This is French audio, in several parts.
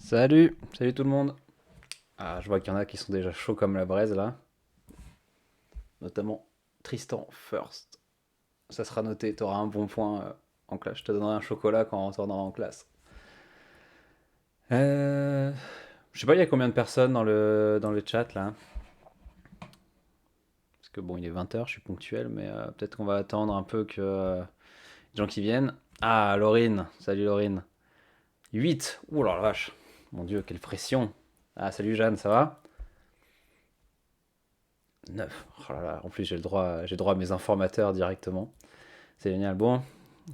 Salut tout le monde. Ah, je vois qu'il y en a qui sont déjà chauds comme la braise là, notamment Tristan First. Ça sera noté, t'auras un bon point en classe. Je te donnerai un chocolat quand on retournera en classe. Euh, je sais pas, il y a combien de personnes dans le chat là. Parce que bon, il est 20h, je suis ponctuel, mais peut-être qu'on va attendre un peu que les gens qui viennent. Ah, Laurine, salut Laurine. 8. Ouh la vache. Mon dieu, quelle pression. Ah, salut Jeanne, ça va? 9. Oh là là, en plus j'ai le droit à mes informateurs directement. C'est génial. Bon,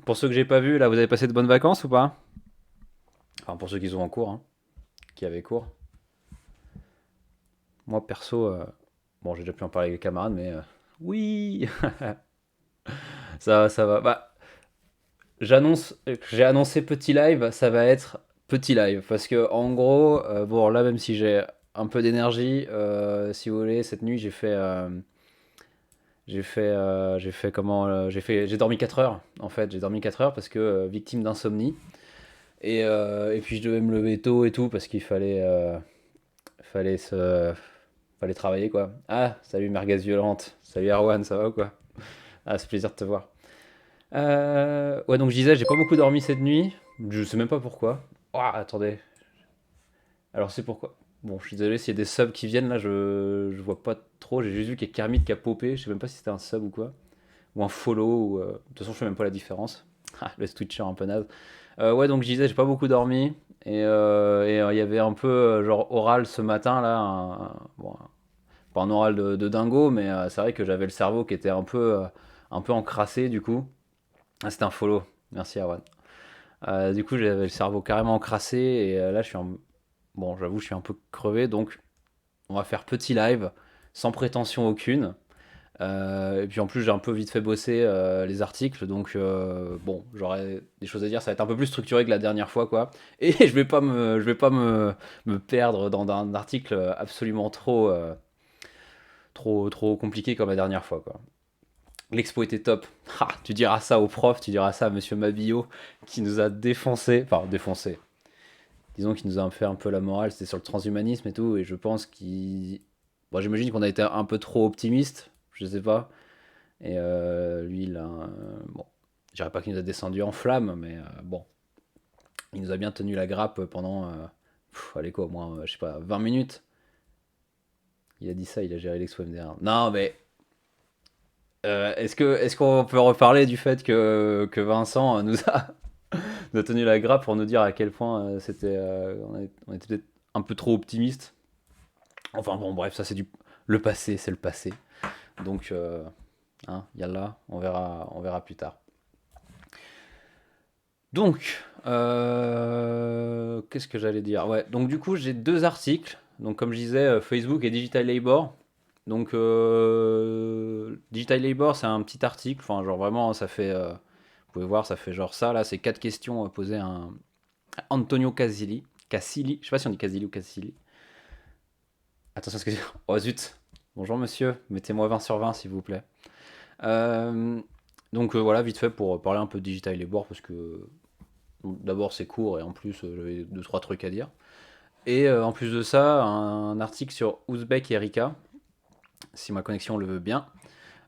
pour ceux que j'ai pas vus, là, vous avez passé de bonnes vacances ou pas? Enfin, pour ceux qui sont en cours, hein, qui avaient cours. Moi, perso, bon, j'ai déjà pu en parler avec les camarades, mais oui, ça va, ça va. Bah, j'ai annoncé petit live, ça va être petit live. Parce que, en gros, bon, là, même si j'ai un peu d'énergie, si vous voulez, cette nuit, j'ai fait comment, j'ai dormi 4 heures, en fait. J'ai dormi 4 heures parce que victime d'insomnie. Et puis je devais me lever tôt et tout parce qu'il fallait travailler quoi. Ah, salut Merguez Violente, salut Erwan, ça va ou quoi? Ah, c'est plaisir de te voir. Ouais, donc je disais, j'ai pas beaucoup dormi cette nuit, je sais même pas pourquoi. Ah, attendez, alors c'est pourquoi. Bon, je suis désolé s'il y a des subs qui viennent là, je vois pas trop, j'ai juste vu qu'il y a Kermit qui a popé, je sais même pas si c'était un sub ou quoi. Ou un follow, de toute façon je sais même pas la différence. Ah, le Twitcher un peu naze. Ouais, donc je disais, j'ai pas beaucoup dormi. Et il y avait un peu genre oral ce matin là. Bon, pas un oral de dingo, mais c'est vrai que j'avais le cerveau qui était un peu encrassé du coup. Ah, c'était un follow. Merci Arwan. Du coup, j'avais le cerveau carrément encrassé. Et là, bon, j'avoue, je suis un peu crevé. Donc, on va faire petit live, sans prétention aucune. Et puis en plus, j'ai un peu vite fait bosser les articles, donc bon, j'aurai des choses à dire. Ça va être un peu plus structuré que la dernière fois, quoi. Et je vais pas me perdre dans un article absolument trop compliqué comme la dernière fois, quoi. L'expo était top. Ah, tu diras ça au prof, tu diras ça à Monsieur Mabillot, qui nous a défoncé, enfin défoncé. Disons qu'il nous a fait un peu la morale. C'était sur le transhumanisme et tout, et je pense qu'il, bon, j'imagine qu'on a été un peu trop optimiste. Je sais pas. Et lui, bon, je dirais pas qu'il nous a descendu en flamme, mais bon, il nous a bien tenu la grappe pendant, allez quoi, au moins, je sais pas, 20 minutes. Il a dit ça, il a géré l'Expo MDR. Non, mais est-ce qu'on peut reparler du fait que Vincent nous a tenu la grappe pour nous dire à quel point on était peut-être un peu trop optimiste. Enfin bon, bref, ça c'est le passé, c'est le passé. Donc, hein, yallah, on verra plus tard. Donc, qu'est-ce que j'allais dire? Ouais, donc du coup, j'ai deux articles. Donc, comme je disais, Facebook et Digital Labor. Donc, Digital Labor, c'est un petit article. Enfin, genre vraiment, ça fait. Vous pouvez voir, ça fait genre ça. Là, c'est quatre questions posées à Antonio Casilli. Casilli, je sais pas si on dit Casilli ou Casilli. Attention à ce que je dis. Oh zut! Bonjour monsieur, mettez-moi 20 sur 20 s'il vous plaît. Euh, donc voilà, vite fait pour parler un peu de Digital Labor parce que d'abord c'est court et en plus j'avais deux trois trucs à dire. Et en plus de ça, un article sur Ouzbek et Erika, si ma connexion le veut bien,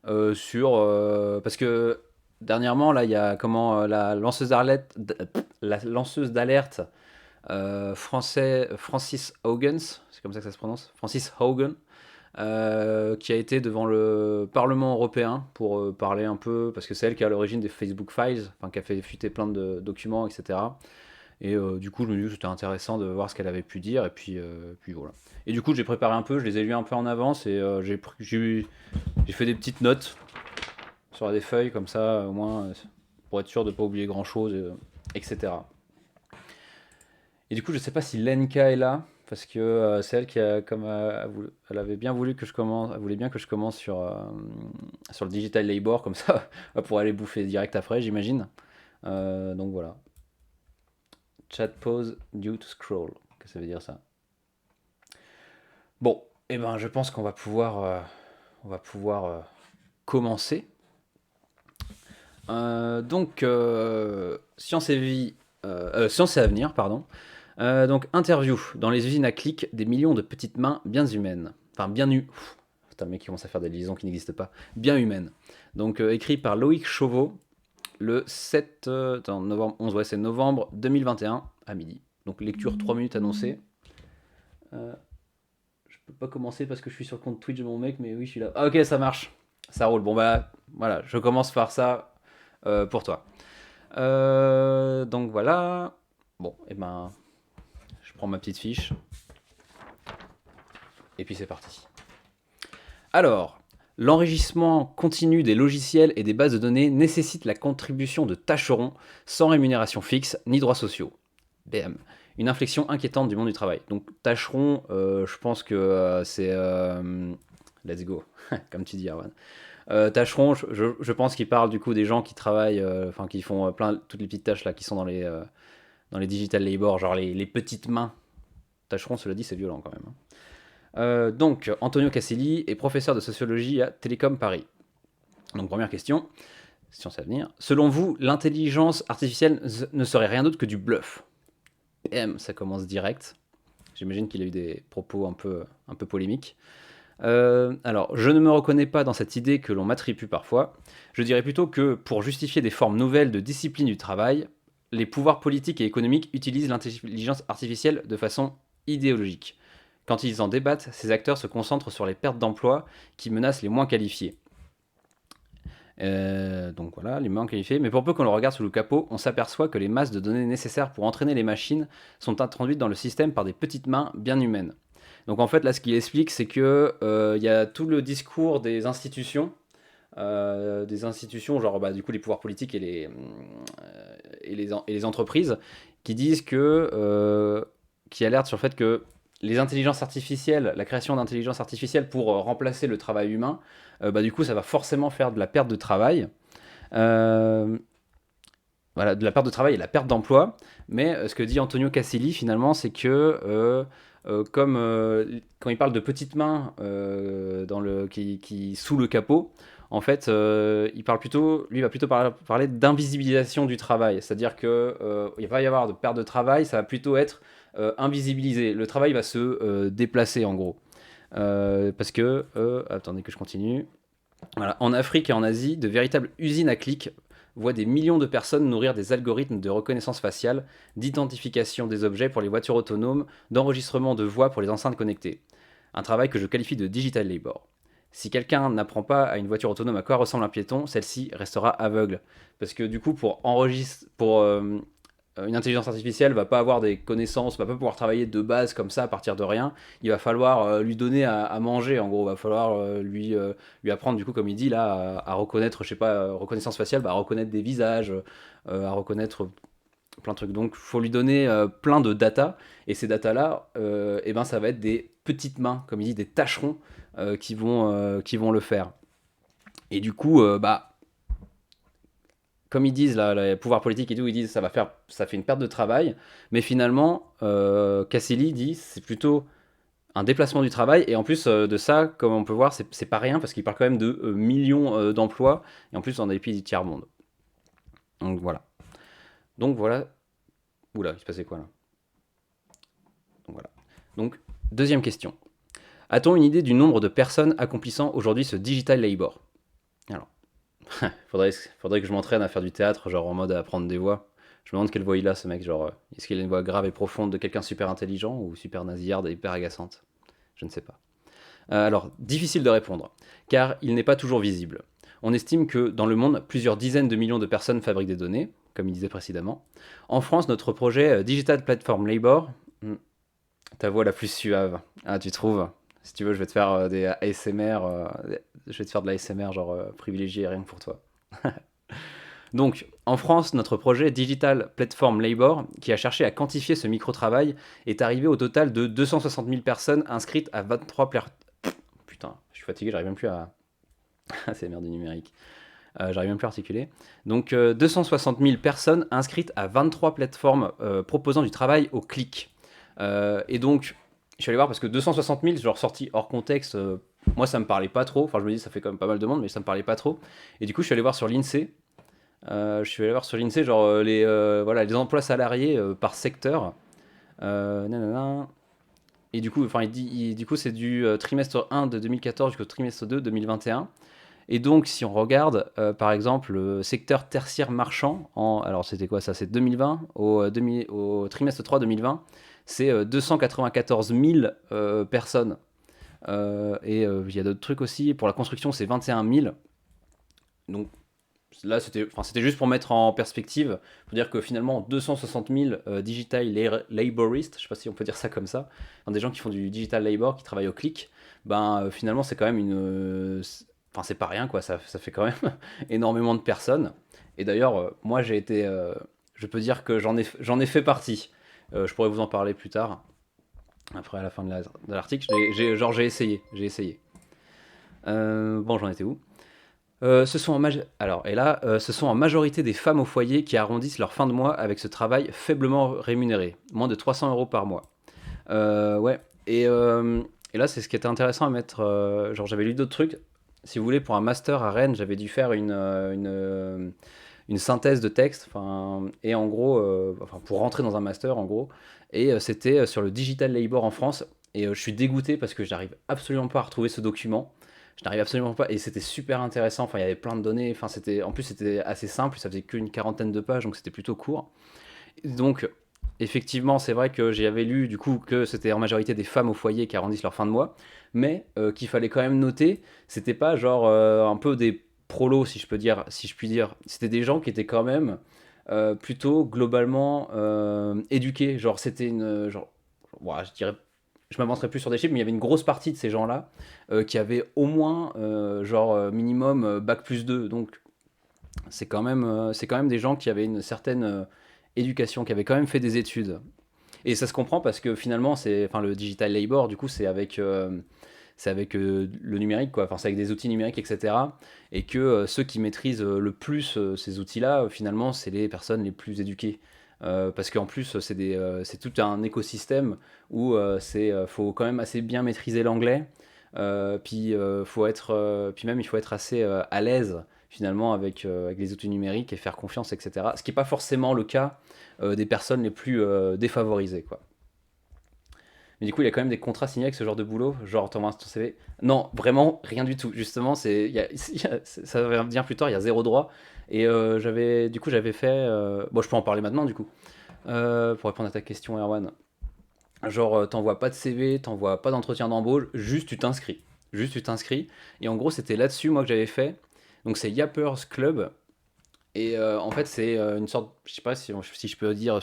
parce que dernièrement là il y a comment la lanceuse d'alerte Francis Haugens, c'est comme ça que ça se prononce, Francis Haugen, qui a été devant le Parlement européen pour parler un peu, parce que c'est elle qui est à l'origine des Facebook Files, enfin qui a fait fuiter plein de documents, etc. Et du coup, je me dis que c'était intéressant de voir ce qu'elle avait pu dire, et puis voilà. Et du coup, j'ai préparé un peu, je les ai lus un peu en avance, et j'ai fait des petites notes sur des feuilles, comme ça, au moins, pour être sûr de ne pas oublier grand-chose, etc. Et du coup, je sais pas si Lenka est là, parce que c'est elle qui a, comme elle avait bien voulu que je commence, elle voulait bien que je commence sur le digital labor, comme ça, pour aller bouffer direct après, j'imagine. Donc voilà. Chat pause due to scroll. Qu'est-ce que ça veut dire ça? Bon, eh ben, je pense qu'on va pouvoir commencer. Donc, science et vie, science et avenir, pardon. Donc, interview. Dans les usines à clics, des millions de petites mains bien humaines. Enfin, bien humaines. Putain, le mec qui commence à faire des liaisons qui n'existent pas. Bien humaines. Donc, écrit par Loïc Chauveau, le 7 novembre, 11, ouais, c'est novembre 2021 à midi. Donc, lecture 3 minutes annoncée. Je peux pas commencer parce que je suis sur le compte Twitch de mon mec, mais oui, je suis là. Ah, ok, ça marche. Ça roule. Bon, bah, voilà, je commence par ça pour toi. Donc, voilà. Bon, et ben, je prends ma petite fiche. Et puis, c'est parti. Alors, l'enrichissement continu des logiciels et des bases de données nécessite la contribution de tâcherons sans rémunération fixe ni droits sociaux. BM. Une inflexion inquiétante du monde du travail. Donc, tâcherons, je pense que c'est. Let's go, comme tu dis, Arwan. Tâcherons, je pense qu'il parle du coup des gens qui travaillent, enfin qui font toutes les petites tâches là qui sont dans les digital labor, genre les petites mains. Tâcherons, cela dit, c'est violent quand même, hein. Donc, Antonio Caselli est professeur de sociologie à Télécom Paris. Donc, première question, science à venir. Selon vous, l'intelligence artificielle ne serait rien d'autre que du bluff? Ça commence direct. J'imagine qu'il a eu des propos un peu polémiques. Alors, je ne me reconnais pas dans cette idée que l'on m'attribue parfois. Je dirais plutôt que, pour justifier des formes nouvelles de discipline du travail, les pouvoirs politiques et économiques utilisent l'intelligence artificielle de façon idéologique. Quand ils en débattent, ces acteurs se concentrent sur les pertes d'emplois qui menacent les moins qualifiés. Donc voilà, les moins qualifiés. Mais pour peu qu'on le regarde sous le capot, on s'aperçoit que les masses de données nécessaires pour entraîner les machines sont introduites dans le système par des petites mains bien humaines. Donc en fait, là, ce qu'il explique, c'est que y a tout le discours des institutions, genre bah, du coup les pouvoirs politiques et les entreprises, qui disent qui alertent sur le fait que les intelligences artificielles, la création d'intelligence artificielle pour remplacer le travail humain, bah, du coup, ça va forcément faire de la perte de travail. Euh, voilà, de la perte de travail et de la perte d'emploi. Mais ce que dit Antonio Caselli, finalement, c'est que comme quand il parle de petites mains qui sous le capot, en fait, il parle plutôt, lui va plutôt parler d'invisibilisation du travail. C'est-à-dire que il va y avoir de perte de travail, ça va plutôt être invisibilisé. Le travail va se déplacer en gros. Parce que, attendez que je continue. Voilà. En Afrique et en Asie, de véritables usines à clics voient des millions de personnes nourrir des algorithmes de reconnaissance faciale, d'identification des objets pour les voitures autonomes, d'enregistrement de voix pour les enceintes connectées. Un travail que je qualifie de digital labor. Si quelqu'un n'apprend pas à une voiture autonome à quoi ressemble un piéton, celle-ci restera aveugle. Parce que du coup, pour une intelligence artificielle va pas avoir des connaissances, va pas pouvoir travailler de base comme ça à partir de rien. Il va falloir lui donner à manger, en gros. Il va falloir lui apprendre, du coup, comme il dit là, à reconnaître, je sais pas, reconnaissance faciale, à reconnaître des visages, à reconnaître plein de trucs. Donc, il faut lui donner plein de data. Et ces data-là, eh ben, ça va être des petites mains, comme il dit, des tâcherons qui vont le faire. Et du coup, comme ils disent, là, les pouvoirs politiques et tout, ils disent ça fait une perte de travail. Mais finalement, Cassili dit c'est plutôt un déplacement du travail. Et en plus de ça, comme on peut voir, c'est pas rien parce qu'il parle quand même de millions d'emplois. Et en plus, dans des pays du tiers-monde. Donc voilà. Donc voilà. Oula, il se passait quoi là? Donc voilà. Donc, deuxième question. A-t-on une idée du nombre de personnes accomplissant aujourd'hui ce digital labor? Alors, faudrait que je m'entraîne à faire du théâtre, genre en mode à apprendre des voix. Je me demande quelle voix il a, ce mec. Genre, est-ce qu'il a une voix grave et profonde de quelqu'un super intelligent ou super nasillarde et hyper agaçante? Je ne sais pas. Alors, difficile de répondre, car il n'est pas toujours visible. On estime que dans le monde, plusieurs dizaines de millions de personnes fabriquent des données, comme il disait précédemment. En France, notre projet Digital Platform Labor, ta voix la plus suave. Ah, tu trouves? Si tu veux, je vais te faire des ASMR, je vais te faire de l'ASMR genre privilégié rien que pour toi. Donc, en France, notre projet Digital Platform Labor, qui a cherché à quantifier ce micro-travail, est arrivé au total de 260 000 personnes inscrites à 23 Putain, je suis fatigué, j'arrive même plus à... C'est merde du numérique. J'arrive même plus à articuler. Donc, 260 000 personnes inscrites à 23 plateformes proposant du travail au clic. Et donc, je suis allé voir parce que 260 000, genre sorti hors contexte, moi ça me parlait pas trop. Enfin, je me dis, ça fait quand même pas mal de monde, mais ça me parlait pas trop. Et du coup, je suis allé voir sur l'INSEE. Genre voilà, les emplois salariés par secteur. Nanana. Et du coup, enfin, du coup, c'est du trimestre 1 de 2014 jusqu'au trimestre 2 de 2021. Et donc, si on regarde, par exemple, le secteur tertiaire marchand, alors c'était quoi ça? C'est 2020, au trimestre 3 2020, c'est 294 000 personnes. Et il y a d'autres trucs aussi. Pour la construction, c'est 21 000. Donc là, c'était juste pour mettre en perspective, pour dire que finalement, 260 000 digital laboristes, je sais pas si on peut dire ça comme ça, enfin, des gens qui font du digital labor, qui travaillent au clic, ben finalement, c'est quand même enfin, c'est pas rien, quoi, ça fait quand même énormément de personnes. Et d'ailleurs, moi, je peux dire que j'en ai fait partie. Je pourrais vous en parler plus tard, après à la fin de l'article. J'ai essayé, j'ai essayé. Bon, j'en étais où? Ce sont en majorité des femmes au foyer qui arrondissent leur fin de mois avec ce travail faiblement rémunéré, moins de 300 euros par mois. Ouais, et là, c'est ce qui était intéressant à mettre. Genre, j'avais lu d'autres trucs. Si vous voulez, pour un master à Rennes, j'avais dû faire une synthèse de texte, et en gros, enfin, pour rentrer dans un master, en gros, et c'était sur le digital labor en France. Et je suis dégoûté parce que j'arrive absolument pas à retrouver ce document. Je n'arrive absolument pas, et c'était super intéressant. Enfin, il y avait plein de données. Enfin, en plus, c'était assez simple. Ça faisait qu'une quarantaine de pages, donc c'était plutôt court. Donc, effectivement, c'est vrai que j'avais lu du coup que c'était en majorité des femmes au foyer qui arrondissent leur fin de mois, mais qu'il fallait quand même noter, c'était pas genre un peu des prolos, si je peux dire, si je puis dire. C'était des gens qui étaient quand même plutôt globalement éduqués. Genre, c'était une, genre, ouais, je dirais, je m'avancerai plus sur des chiffres, mais il y avait une grosse partie de ces gens-là qui avaient au moins minimum bac plus 2. Donc c'est quand même des gens qui avaient une certaine éducation, qui avaient quand même fait des études. Et ça se comprend parce que finalement, enfin, le digital labor, du coup, c'est avec le numérique, quoi. Enfin, c'est avec des outils numériques, etc. Et que ceux qui maîtrisent le plus ces outils-là, finalement, c'est les personnes les plus éduquées. Parce qu'en plus, c'est tout un écosystème où faut quand même assez bien maîtriser l'anglais. Puis même, il faut être assez à l'aise finalement avec les outils numériques et faire confiance, etc. Ce qui n'est pas forcément le cas des personnes les plus défavorisées, quoi. Mais du coup, il y a quand même des contrats signés avec ce genre de boulot, genre t'envoies ton CV. Non, vraiment rien du tout. Justement, ça va venir plus tard. Il y a zéro droit. Et du coup, j'avais fait. Bon, je peux en parler maintenant, du coup. Pour répondre à ta question, Erwan. Genre, t'envoies pas de CV, t'envoies pas d'entretien d'embauche, juste tu t'inscris. Juste tu t'inscris. Et en gros, c'était là-dessus, moi, que j'avais fait. Donc, c'est Yappers Club. Et en fait, c'est une sorte, je sais pas si je peux dire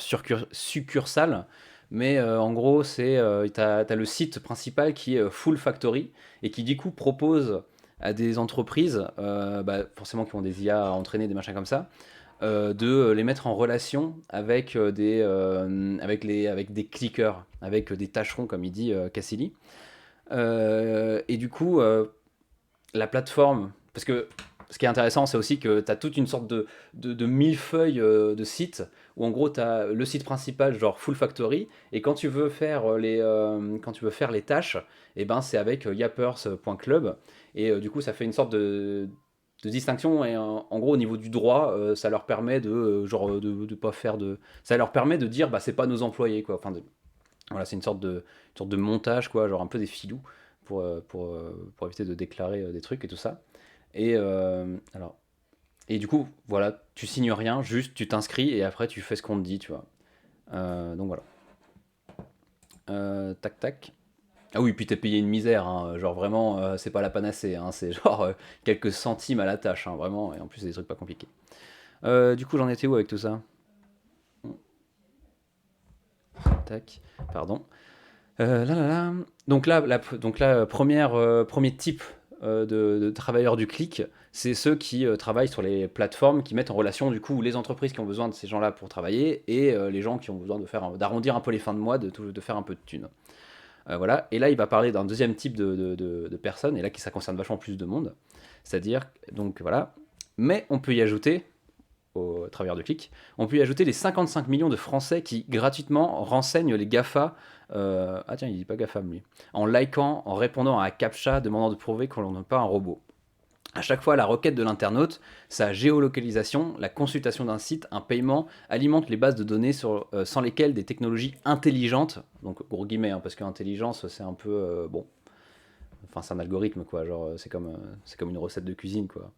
succursale, mais en gros, t'as le site principal qui est Full Factory et qui du coup propose à des entreprises, forcément qui ont des IA à entraîner, des machins comme ça, de les mettre en relation avec des clickers, avec des tâcherons, comme il dit Cassili. Et du coup, la plateforme, parce que ce qui est intéressant, c'est aussi que tu as toute une sorte de millefeuille de sites où en gros tu as le site principal, genre Full Factory, et quand tu veux faire les tâches, et ben c'est avec yappers.club, et du coup ça fait une sorte de distinction, et en gros au niveau du droit, ça leur permet de pas faire de. Ça leur permet de dire bah c'est pas nos employés, quoi. Voilà, c'est une sorte de montage, quoi, genre un peu des filous pour éviter de déclarer des trucs et tout ça. Et alors, et du coup, voilà, tu signes rien, juste tu t'inscris et après tu fais ce qu'on te dit, tu vois. Donc voilà. Tac tac. Ah oui, puis t'es payé une misère, hein, genre vraiment, c'est pas la panacée, hein, c'est genre quelques centimes à la tâche, hein, vraiment, et en plus c'est des trucs pas compliqués. Du coup, j'en étais où avec tout ça? Tac, pardon. Là, là, là. Donc là, premier type de travailleurs du clic, c'est ceux qui travaillent sur les plateformes, qui mettent en relation du coup les entreprises qui ont besoin de ces gens-là pour travailler et les gens qui ont besoin d'arrondir un peu les fins de mois, de faire un peu de thunes. Voilà. Et là, il va parler d'un deuxième type de personnes, et là, ça concerne vachement plus de monde. C'est-à-dire, donc voilà. Mais on peut y ajouter, au travers de clic, on peut y ajouter les 55 millions de Français qui gratuitement renseignent les GAFA. Ah tiens, il dit pas GAFAM lui. En likant, en répondant à un CAPTCHA demandant de prouver qu'on n'est pas un robot. À chaque fois, la requête de l'internaute, sa géolocalisation, la consultation d'un site, un paiement, alimente les bases de données sans lesquelles des technologies intelligentes, donc gros guillemets, hein, parce que intelligence, c'est un peu, bon, enfin c'est un algorithme, quoi, genre c'est comme une recette de cuisine, quoi.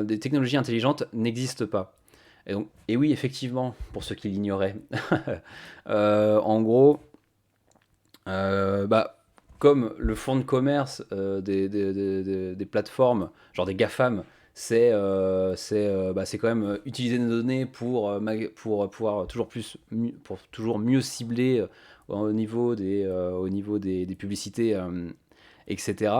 Des technologies intelligentes n'existent pas. Et oui, effectivement, pour ceux qui l'ignoraient, en gros, bah, comme le fonds de commerce des plateformes, genre des GAFAM, c'est quand même utiliser nos données pour pouvoir pour toujours mieux cibler au niveau des publicités, etc.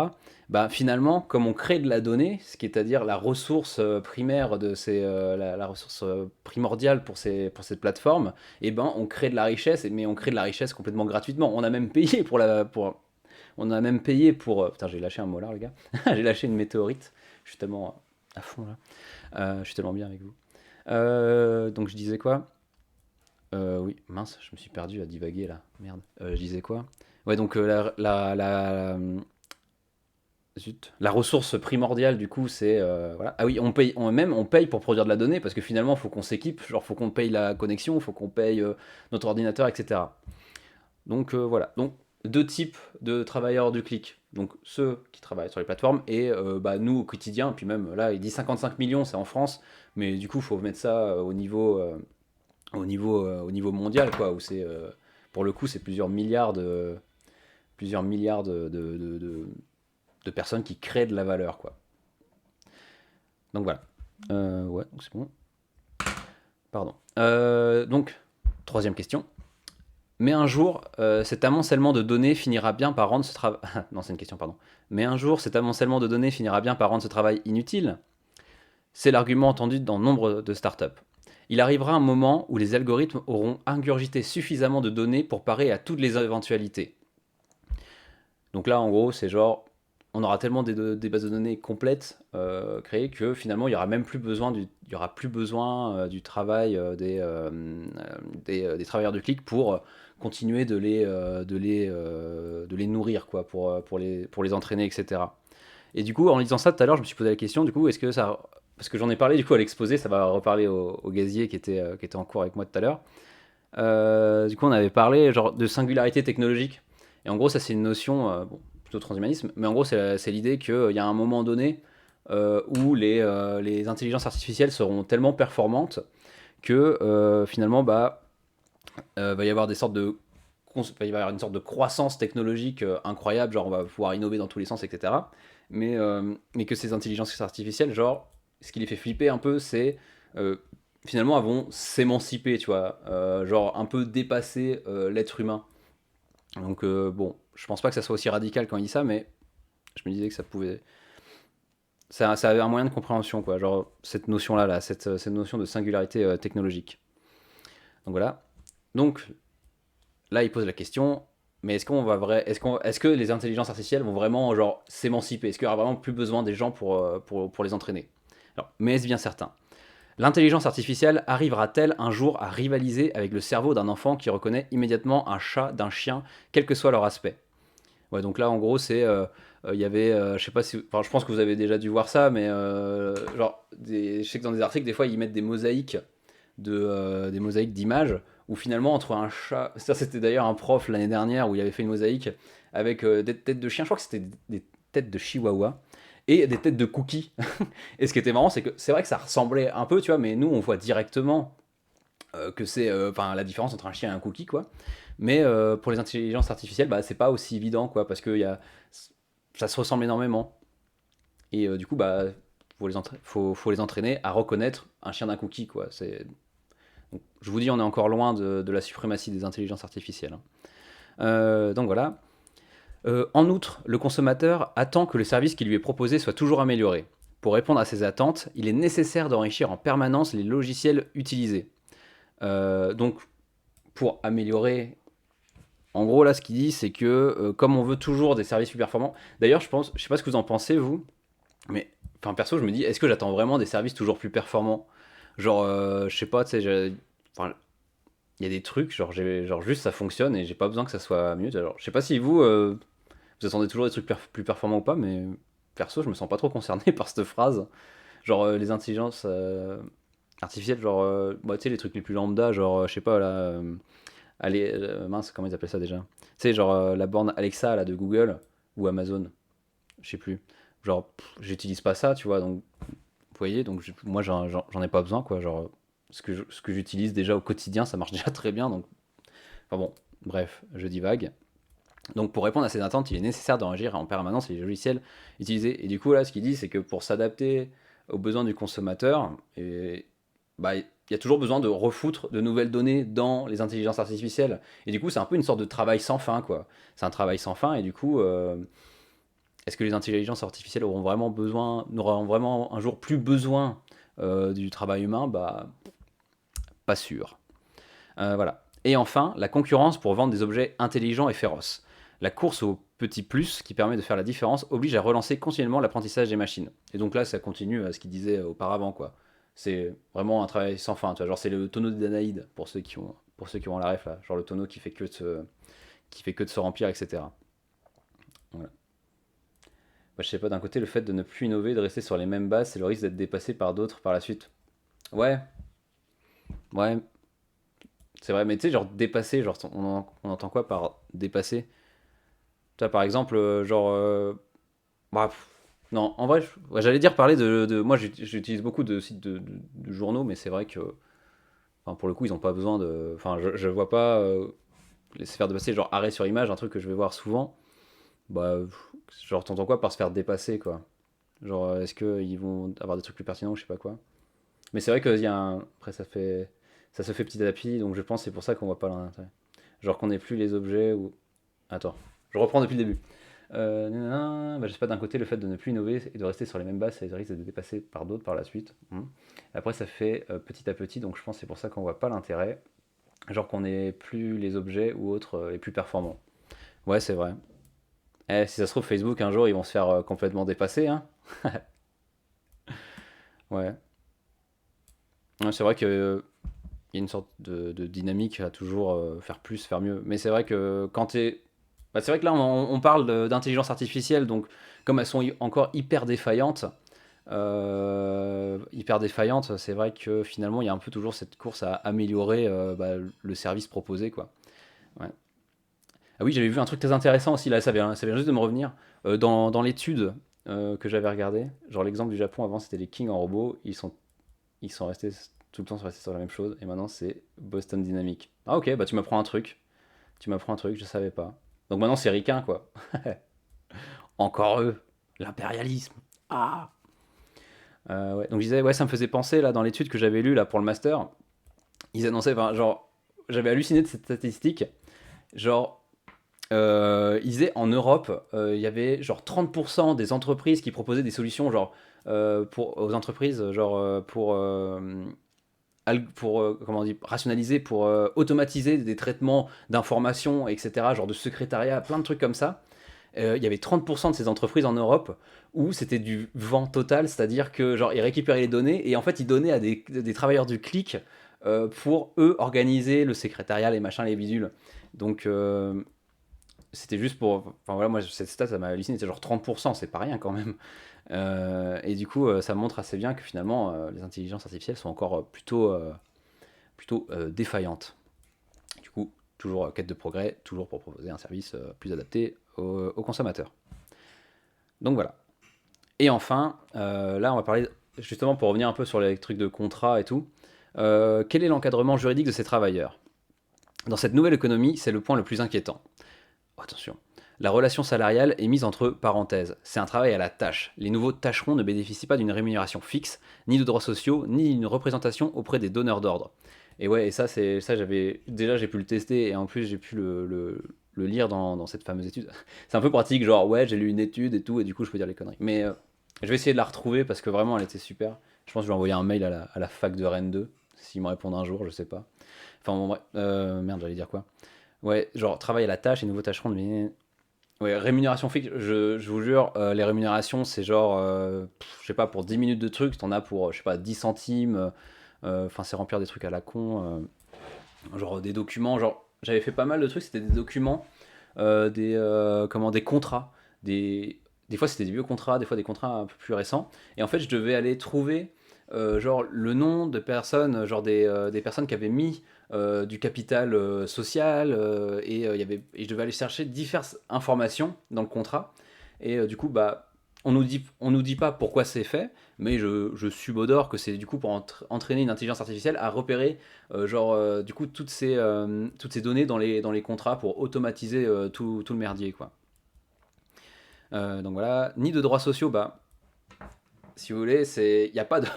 Bah, finalement, comme on crée de la donnée, ce qui est à dire la ressource primaire la ressource primordiale pour ces plateformes, et ben on crée de la richesse, mais on crée de la richesse complètement gratuitement. On a même payé on a même payé pour. Putain, j'ai lâché un mot là, le gars. J'ai lâché une météorite. Je suis tellement à fond là. Je suis tellement bien avec vous. Donc je disais quoi? Oui, mince, je me suis perdu à divaguer là. Merde. Je disais quoi? Ouais, donc zut. La ressource primordiale, du coup, c'est voilà. Ah oui, on paye pour produire de la donnée parce que finalement, il faut qu'on s'équipe, genre faut qu'on paye la connexion, il faut qu'on paye notre ordinateur, etc. Donc voilà. Donc deux types de travailleurs du clic. Donc ceux qui travaillent sur les plateformes et bah, nous au quotidien. Puis même là, il dit 55 millions, c'est en France, mais du coup, il faut mettre ça au niveau mondial, quoi. Où c'est pour le coup, c'est plusieurs milliards de personnes qui créent de la valeur, quoi. Donc voilà. Ouais, donc c'est bon. Pardon. Donc, troisième question. Mais un jour, cet amoncellement de données finira bien par rendre ce travail. Non, c'est une question, pardon. Mais un jour, cet amoncellement de données finira bien par rendre ce travail inutile. C'est l'argument entendu dans nombre de startups. Il arrivera un moment où les algorithmes auront ingurgité suffisamment de données pour parer à toutes les éventualités. Donc là, en gros, c'est genre, on aura tellement des bases de données complètes créées que finalement, il y aura même plus besoin il y aura plus besoin du travail des travailleurs de clic pour continuer de les nourrir, quoi, pour les entraîner, etc. Et du coup, en lisant ça tout à l'heure, je me suis posé la question, du coup, est-ce que ça... Parce que j'en ai parlé du coup à l'exposé, ça va reparler au gazier qui était en cours avec moi tout à l'heure. Du coup, on avait parlé genre de singularité technologique. Et en gros, ça c'est une notion, bon, plutôt transhumanisme, mais en gros, c'est l'idée qu'il y a un moment donné où les intelligences artificielles seront tellement performantes que finalement, bah, va y avoir va y avoir une sorte de croissance technologique incroyable, genre on va pouvoir innover dans tous les sens, etc. Mais que ces intelligences artificielles, genre, ce qui les fait flipper un peu, c'est euh, finalement elles vont s'émanciper, tu vois, genre un peu dépasser l'être humain. Donc bon, je pense pas que ça soit aussi radical quand il dit ça, mais je me disais que ça pouvait, ça avait un moyen de compréhension, quoi, genre cette notion-là, cette notion de singularité technologique. Donc voilà. Donc là, il pose la question, mais est-ce que les intelligences artificielles vont vraiment genre s'émanciper? Est-ce qu'il y aura vraiment plus besoin des gens pour les entraîner? Alors, mais est-ce bien certain? L'intelligence artificielle arrivera-t-elle un jour à rivaliser avec le cerveau d'un enfant qui reconnaît immédiatement un chat d'un chien, quel que soit leur aspect? Ouais, donc là, en gros, il y avait, je sais pas si, enfin, je pense que vous avez déjà dû voir ça, mais genre, je sais que dans des articles, des fois, ils mettent des mosaïques d'images où finalement entre un chat, ça c'était d'ailleurs un prof l'année dernière où il avait fait une mosaïque avec des têtes de chien, je crois que c'était des têtes de chihuahua et des têtes de cookies. Et ce qui était marrant, c'est que c'est vrai que ça ressemblait un peu, tu vois, mais nous on voit directement que c'est enfin la différence entre un chien et un cookie, quoi. Mais pour les intelligences artificielles, bah, c'est pas aussi évident, quoi, parce que ça se ressemble énormément. Et du coup, bah, faut les entraîner à reconnaître un chien d'un cookie, quoi. Donc, je vous dis, on est encore loin de la suprématie des intelligences artificielles, hein. Donc voilà. En outre, le consommateur attend que le service qui lui est proposé soit toujours amélioré. Pour répondre à ces attentes, il est nécessaire d'enrichir en permanence les logiciels utilisés. Donc, pour améliorer, en gros, là, ce qu'il dit, c'est que comme on veut toujours des services plus performants, d'ailleurs, je sais pas ce que vous en pensez, vous, mais enfin, perso, je me dis, est-ce que j'attends vraiment des services toujours plus performants? Genre, je sais pas, tu sais, enfin, il y a des trucs, genre juste ça fonctionne et j'ai pas besoin que ça soit mieux. Alors, je sais pas si vous attendez toujours des trucs plus performants ou pas, mais perso, je me sens pas trop concerné par cette phrase. Genre, les intelligences artificielles, genre, bah, tu sais, les trucs les plus lambda, genre, je sais pas, là, allez, mince, comment ils appellent ça déjà? Tu sais, genre, la borne Alexa, là, de Google, ou Amazon, je sais plus. Genre, j'utilise pas ça, tu vois, donc, vous voyez, donc, moi, j'en ai pas besoin, quoi, genre, ce que j'utilise déjà au quotidien, ça marche déjà très bien, donc, enfin bon, bref, je divague. Donc pour répondre à ces attentes, il est nécessaire d'enrichir en permanence les logiciels utilisés. Et du coup, là, ce qu'il dit, c'est que pour s'adapter aux besoins du consommateur, bah, il y a toujours besoin de refoutre de nouvelles données dans les intelligences artificielles. Et du coup, c'est un peu une sorte de travail sans fin, quoi. C'est un travail sans fin, et du coup, est-ce que les intelligences artificielles n'auront vraiment un jour plus besoin du travail humain? Bah, pas sûr. Voilà. Et enfin, la concurrence pour vendre des objets intelligents et féroces. La course au petit plus qui permet de faire la différence oblige à relancer continuellement l'apprentissage des machines. Et donc là, ça continue à ce qu'il disait auparavant, quoi. C'est vraiment un travail sans fin, tu vois. Genre, c'est le tonneau des Danaïdes pour ceux qui ont la ref, là. Genre le tonneau qui fait que de se remplir, etc. Voilà. Moi, je sais pas, d'un côté, le fait de ne plus innover, de rester sur les mêmes bases, c'est le risque d'être dépassé par d'autres par la suite. Ouais, ouais, c'est vrai, mais tu sais, genre dépasser, genre on entend quoi par dépasser? Tu vois, par exemple, bah, non, en vrai, ouais, j'allais dire parler moi, j'utilise beaucoup de sites de journaux, mais c'est vrai que, enfin, pour le coup, ils ont pas besoin de. Enfin, je vois pas se faire dépasser, genre arrêt sur image, un truc que je vais voir souvent. Bah, genre, t'entends quoi par se faire dépasser, quoi? Genre, est-ce qu'ils vont avoir des trucs plus pertinents ou je sais pas quoi? Mais c'est vrai qu'il y a un. Après, ça se fait petit à petit, donc je pense que c'est pour ça qu'on voit pas l'intérêt. Genre qu'on n'ait plus les objets ou. Attends, je reprends depuis le début. Nanana, bah, je sais pas, d'un côté, le fait de ne plus innover et de rester sur les mêmes bases, ça risque d'être dépassé par d'autres par la suite. Après, ça fait petit à petit, donc je pense que c'est pour ça qu'on voit pas l'intérêt. Genre qu'on ait plus les objets ou autres les plus performants. Ouais, c'est vrai. Eh, si ça se trouve, Facebook, un jour, ils vont se faire complètement dépasser, hein. Ouais. Ouais, c'est vrai que il y a une sorte de dynamique à toujours faire plus, faire mieux. Mais c'est vrai que quand t'es. Bah, c'est vrai que là, on parle d'intelligence artificielle, donc comme elles sont encore hyper défaillantes, c'est vrai que finalement, il y a un peu toujours cette course à améliorer bah, le service proposé, quoi. Ouais. Ah oui, j'avais vu un truc très intéressant aussi, là, ça vient juste de me revenir. Dans l'étude que j'avais regardée, genre l'exemple du Japon avant, c'était les Kings en robot, ils sont restés tout le temps restés sur la même chose, et maintenant c'est Boston Dynamics. Ah ok, bah tu m'apprends un truc. Tu m'apprends un truc, je savais pas. Donc maintenant c'est ricain, quoi. Encore eux, l'impérialisme. Ah. Ouais. Donc je disais, ouais, ça me faisait penser là dans l'étude que j'avais lue là pour le master. Ils annonçaient, enfin, genre, j'avais halluciné de cette statistique. Genre, ils disaient en Europe, il y avait genre 30% des entreprises qui proposaient des solutions, genre, aux entreprises, genre, pour comment on dit, rationaliser, pour automatiser des traitements d'informations, etc., genre de secrétariat, plein de trucs comme ça. Il y avait 30% de ces entreprises en Europe où c'était du vent total, c'est-à-dire que genre ils récupéraient les données et en fait ils donnaient à des travailleurs du clic pour eux organiser le secrétariat, les machins, les bidules. Donc c'était juste pour. Enfin voilà, moi cette stat ça m'a halluciné, c'est genre 30%, c'est pas rien quand même. Et du coup ça montre assez bien que finalement les intelligences artificielles sont encore plutôt défaillantes. Du coup, toujours quête de progrès, toujours pour proposer un service plus adapté aux consommateurs. Donc voilà. Et enfin, là, on va parler, justement, pour revenir un peu sur les trucs de contrat et tout, quel est l'encadrement juridique de ces travailleurs? Dans cette nouvelle économie, c'est le point le plus inquiétant. Oh, attention. La relation salariale est mise entre parenthèses. C'est un travail à la tâche. Les nouveaux tâcherons ne bénéficient pas d'une rémunération fixe, ni de droits sociaux, ni d'une représentation auprès des donneurs d'ordre. Et ouais, et ça j'avais déjà j'ai pu le tester et en plus j'ai pu le lire dans cette fameuse étude. C'est un peu pratique, genre ouais j'ai lu une étude et tout et du coup je peux dire les conneries. Mais je vais essayer de la retrouver parce que vraiment elle était super. Je pense que je vais envoyer un mail à la fac de Rennes 2 s'ils me répondent un jour, je sais pas. Enfin bon, bref. Merde, j'allais dire quoi? Ouais, genre travail à la tâche et nouveaux tâcherons de. Ouais, rémunération fixe, je vous jure, les rémunérations, c'est genre, je sais pas, pour 10 minutes de trucs, t'en as pour, je sais pas, 10 centimes. Enfin, c'est remplir des trucs à la con. Genre des documents, genre, j'avais fait pas mal de trucs, c'était des documents, des contrats, des, des fois c'était des vieux contrats, des fois des contrats un peu plus récents. Et en fait, je devais aller trouver genre le nom de personnes, genre des personnes qui avaient mis du capital social et je devais aller chercher diverses informations dans le contrat. Et du coup, bah, on nous dit pas pourquoi c'est fait, mais je subodore que c'est du coup pour entraîner une intelligence artificielle à repérer du coup toutes ces données dans les contrats pour automatiser tout le merdier quoi. Donc voilà, ni de droits sociaux, bah si vous voulez, il y a pas de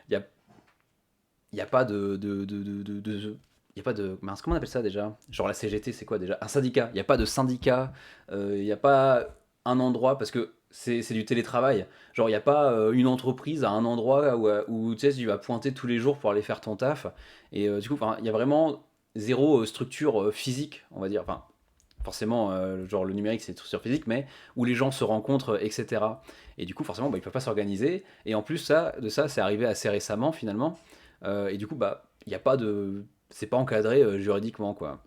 il y a, y a pas il y a pas de mince, comment on appelle ça déjà? Genre la CGT, c'est quoi déjà? Un syndicat. Il n'y a pas de syndicat, il n'y a pas un endroit parce que c'est du télétravail. Genre il n'y a pas une entreprise à un endroit où tu sais tu vas pointer tous les jours pour aller faire ton taf. Et du coup, enfin, il y a vraiment zéro structure physique, on va dire. Enfin, forcément, genre le numérique c'est une structure physique, mais où les gens se rencontrent, etc. Et du coup, forcément, bah, ils peuvent pas s'organiser. Et en plus, de ça, c'est arrivé assez récemment finalement. Et du coup, bah, il y a pas de, c'est pas encadré juridiquement, quoi.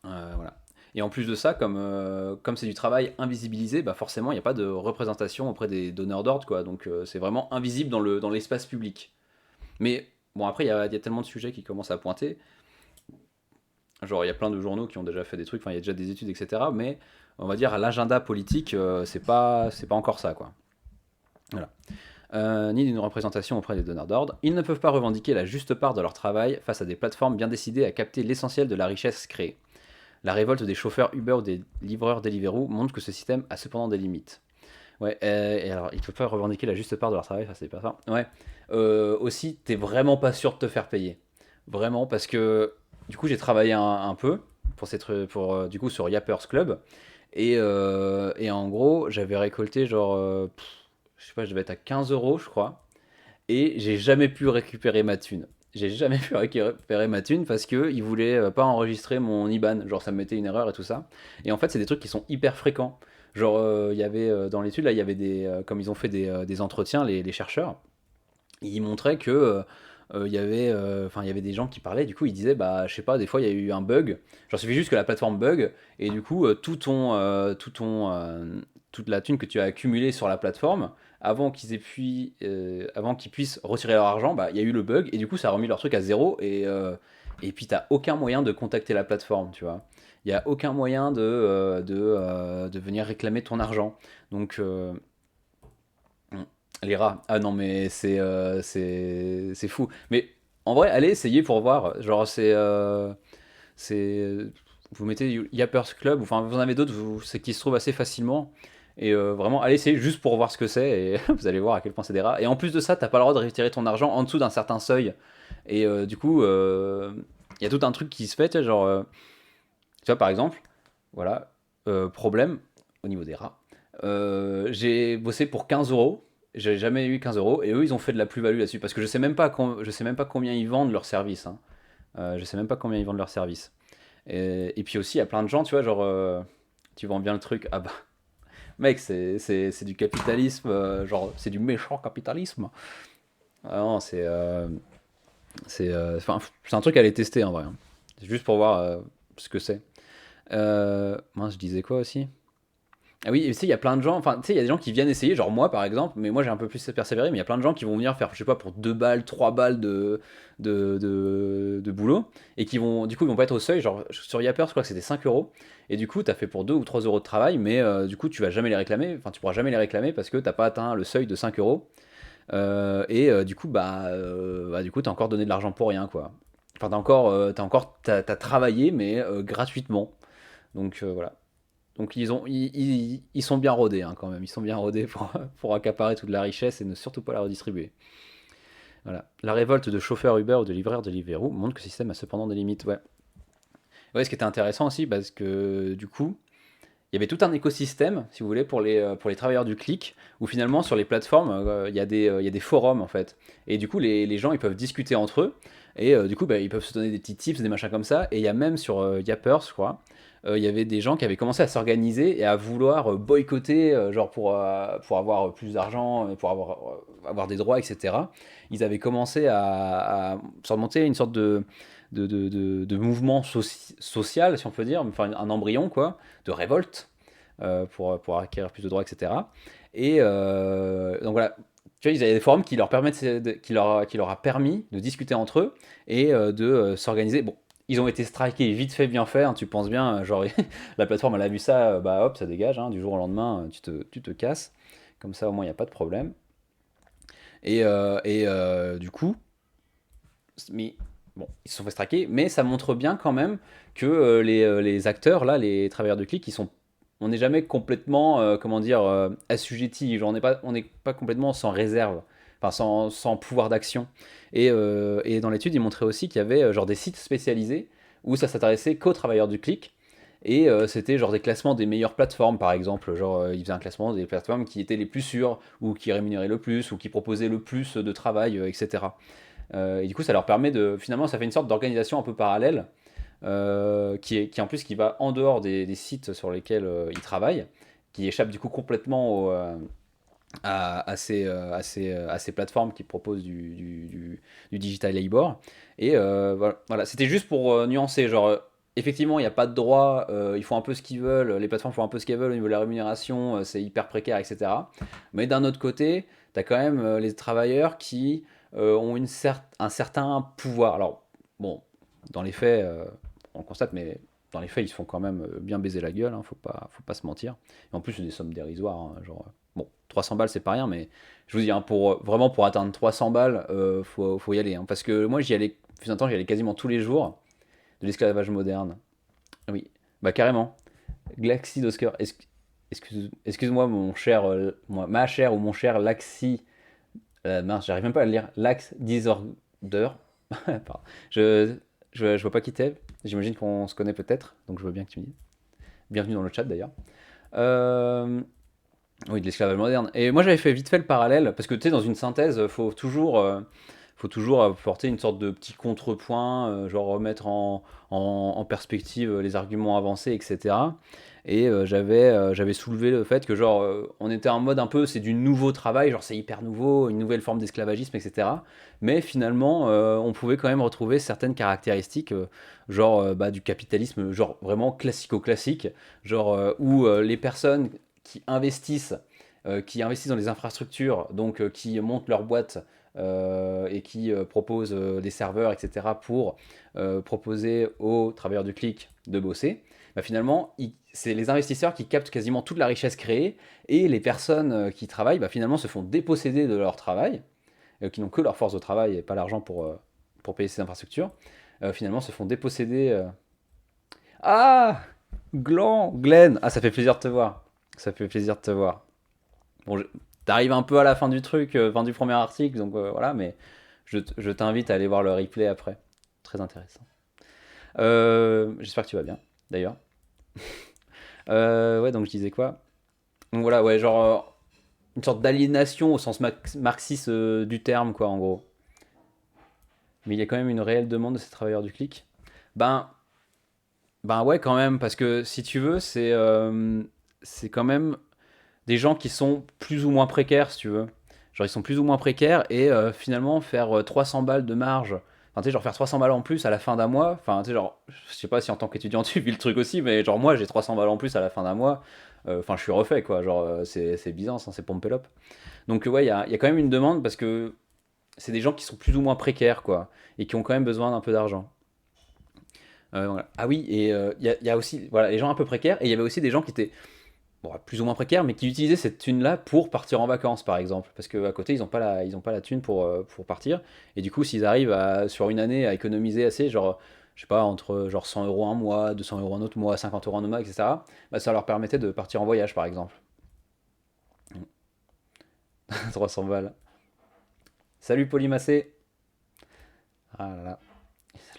Voilà. Et en plus de ça, comme c'est du travail invisibilisé, bah forcément, il n'y a pas de représentation auprès des donneurs d'ordre, quoi. Donc c'est vraiment invisible dans l'espace public. Mais bon, après, il y a tellement de sujets qui commencent à pointer. Genre, il y a plein de journaux qui ont déjà fait des trucs, enfin, il y a déjà des études, etc. Mais on va dire, à l'agenda politique, c'est pas encore ça, quoi. Voilà. Ni d'une représentation auprès des donneurs d'ordre. Ils ne peuvent pas revendiquer la juste part de leur travail face à des plateformes bien décidées à capter l'essentiel de la richesse créée. La révolte des chauffeurs Uber ou des livreurs Deliveroo montre que ce système a cependant des limites. Ouais, et alors, ils ne peuvent pas revendiquer la juste part de leur travail face à des plateformes. Ouais. Aussi, t'es vraiment pas sûr de te faire payer. Vraiment, parce que du coup, j'ai travaillé un peu du coup, sur Yappers Club. Et en gros, j'avais récolté genre, je sais pas, je devais être à 15 euros, je crois. Et j'ai jamais pu récupérer ma thune. J'ai jamais pu récupérer ma thune parce que ils voulaient pas enregistrer mon IBAN. Genre, ça me mettait une erreur et tout ça. Et en fait, c'est des trucs qui sont hyper fréquents. Genre, il y avait dans l'étude, là, il y avait comme ils ont fait des entretiens, les chercheurs, ils montraient que il y avait des gens qui parlaient, du coup ils disaient bah je sais pas, des fois il y a eu un bug, genre il suffit juste que la plateforme bug et du coup toute la thune que tu as accumulée sur la plateforme avant qu'ils puissent retirer leur argent, bah il y a eu le bug et du coup ça a remis leur truc à zéro et puis t'as aucun moyen de contacter la plateforme, tu vois. Il y a aucun moyen de venir réclamer ton argent. Donc les rats. Ah non, mais c'est fou. Mais en vrai, allez essayer pour voir. Genre, c'est vous mettez Yappers Club, enfin, vous en avez d'autres, c'est qui se trouvent assez facilement. Et vraiment, allez essayer juste pour voir ce que c'est. Et vous allez voir à quel point c'est des rats. Et en plus de ça, t'as pas le droit de retirer ton argent en dessous d'un certain seuil. Et du coup, il y a tout un truc qui se fait, tu sais, genre, tu vois, par exemple, voilà, problème au niveau des rats. J'ai bossé pour 15 euros. J'ai jamais eu 15 euros. Et eux, ils ont fait de la plus-value là-dessus. Parce que je sais même pas combien ils vendent leur service, hein. Je sais même pas combien ils vendent leur service. Et puis aussi, il y a plein de gens, tu vois, genre, tu vends bien le truc. Ah bah, mec, c'est du capitalisme. Genre, c'est du méchant capitalisme. Ah non, enfin, c'est un truc à aller tester en vrai, hein. C'est juste pour voir ce que c'est. Moi, je disais quoi aussi? Ah oui, et tu sais, il y a plein de gens, enfin, tu sais, il y a des gens qui viennent essayer, genre moi par exemple, mais moi j'ai un peu plus persévéré, mais il y a plein de gens qui vont venir faire, je sais pas, pour 2 balles, 3 balles de boulot, et du coup, ils vont pas être au seuil, genre sur Yapper, je crois que c'était 5 euros, et du coup, t'as fait pour 2 ou 3 euros de travail, mais du coup, tu vas jamais les réclamer, enfin, tu pourras jamais les réclamer parce que t'as pas atteint le seuil de 5 euros, du coup, du coup, t'as encore donné de l'argent pour rien, quoi. Enfin, t'as travaillé, mais gratuitement. Donc voilà. Donc ils sont bien rodés hein, quand même. Ils sont bien rodés pour accaparer toute la richesse et ne surtout pas la redistribuer. Voilà. La révolte de chauffeurs Uber ou de livreurs de Deliveroo montre que le système a cependant des limites. Ouais. Ouais, ce qui était intéressant aussi, parce que du coup, il y avait tout un écosystème, si vous voulez, pour les travailleurs du clic, où finalement sur les plateformes, il y a des forums en fait. Et du coup, les gens ils peuvent discuter entre eux, et du coup, bah, ils peuvent se donner des petits tips, des machins comme ça. Et il y a même sur Yappers, je crois, il y avait des gens qui avaient commencé à s'organiser et à vouloir boycotter, genre pour avoir plus d'argent, pour avoir des droits, etc. Ils avaient commencé à surmonter une sorte de mouvement social, si on peut dire, enfin un embryon quoi, de révolte, pour acquérir plus de droits, etc. Et donc voilà, tu vois, ils avaient des forums qui leur permettent, qui leur a permis de discuter entre eux et de s'organiser. Bon, ils ont été strikés vite fait, bien fait, hein, tu penses bien, genre la plateforme elle a vu ça, bah hop, ça dégage, hein, du jour au lendemain, tu te casses. Comme ça, au moins, il n'y a pas de problème. Du coup, mais bon, ils se sont fait straquer, mais ça montre bien quand même que les acteurs, là, les travailleurs du clic, on n'est jamais complètement, comment dire, assujettis. Genre, on n'est pas complètement sans réserve, enfin sans pouvoir d'action. Et dans l'étude, ils montraient aussi qu'il y avait genre des sites spécialisés où ça s'intéressait qu'aux travailleurs du clic. Et c'était genre des classements des meilleures plateformes, par exemple. Genre, ils faisaient un classement des plateformes qui étaient les plus sûres, ou qui rémunéraient le plus, ou qui proposaient le plus de travail, etc. Et du coup, ça leur permet de. Finalement, ça fait une sorte d'organisation un peu parallèle, qui en plus qui va en dehors des sites sur lesquels ils travaillent, qui échappe du coup complètement à ces plateformes qui proposent du digital labor. Et voilà, c'était juste pour nuancer, genre, effectivement, il n'y a pas de droit, ils font un peu ce qu'ils veulent, les plateformes font un peu ce qu'elles veulent au niveau de la rémunération, c'est hyper précaire, etc. Mais d'un autre côté, tu as quand même les travailleurs qui ont un certain pouvoir. Alors, bon, dans les faits, on le constate, mais dans les faits, ils se font quand même bien baiser la gueule, hein, faut pas se mentir. Et en plus, c'est des sommes dérisoires, hein, genre, bon, 300 balles, c'est pas rien, mais je vous dis, hein, vraiment pour atteindre 300 balles, faut y aller, hein, parce que moi, fut un temps, j'y allais quasiment tous les jours, de l'esclavage moderne. Oui, bah carrément. Galaxy d'Oscar, excuse-moi, mon cher, ma chère ou mon cher Laxi, mince, j'arrive même pas à le lire, Lax Disorder. Pardon. Je, je vois pas qui t'es, j'imagine qu'on se connaît peut-être, donc je veux bien que tu me dises. Bienvenue dans le chat d'ailleurs. Euh, oui, de l'esclavage moderne. Et moi, j'avais fait vite fait le parallèle, parce que tu sais, dans une synthèse, faut toujours apporter une sorte de petit contrepoint, genre remettre en perspective les arguments avancés, etc. Et j'avais soulevé le fait que, genre, on était en mode un peu, c'est du nouveau travail, genre, c'est hyper nouveau, une nouvelle forme d'esclavagisme, etc. Mais finalement, on pouvait quand même retrouver certaines caractéristiques, genre, bah, du capitalisme, genre, vraiment classico-classique, genre, où les personnes qui investissent dans les infrastructures, donc qui montent leur boîte et qui proposent des serveurs, etc., pour proposer aux travailleurs du clic de bosser, bah, finalement, c'est les investisseurs qui captent quasiment toute la richesse créée, et les personnes qui travaillent, bah, finalement, se font déposséder de leur travail, qui n'ont que leur force de travail et pas l'argent pour payer ces infrastructures, finalement, se font déposséder. Ah Glenn! Ah, ça fait plaisir de te voir. Ça fait plaisir de te voir. Bon, t'arrives un peu à la fin du truc, fin du premier article, donc voilà, mais je t'invite à aller voir le replay après. Très intéressant. J'espère que tu vas bien, d'ailleurs. Ouais, donc je disais quoi? Donc voilà, ouais, genre une sorte d'aliénation au sens marxiste du terme, quoi, en gros. Mais il y a quand même une réelle demande de ces travailleurs du clic. Ben, ben ouais, quand même, parce que si tu veux, c'est quand même des gens qui sont plus ou moins précaires, si tu veux. Genre, ils sont plus ou moins précaires et finalement, faire 300 balles de marge, enfin, tu sais, genre faire 300 balles en plus à la fin d'un mois, enfin, tu sais, genre, je sais pas si en tant qu'étudiant tu vis le truc aussi, mais genre, moi, j'ai 300 balles en plus à la fin d'un mois, enfin, je suis refait, quoi, genre, c'est Byzance, hein, c'est Pompélope. Donc, ouais, il y a quand même une demande parce que c'est des gens qui sont plus ou moins précaires, quoi, et qui ont quand même besoin d'un peu d'argent. Voilà. Ah oui, et il y a aussi voilà, les gens un peu précaires, et il y avait aussi des gens qui étaient bon, plus ou moins précaires, mais qui utilisaient cette thune-là pour partir en vacances, par exemple. Parce qu'à côté, ils ont pas la thune pour partir. Et du coup, s'ils arrivent sur une année à économiser assez, genre, je sais pas, entre genre 100 euros un mois, 200 euros un autre mois, 50 euros un autre mois, etc., bah, ça leur permettait de partir en voyage, par exemple. 300 balles. Salut Polymacé. Ah là là.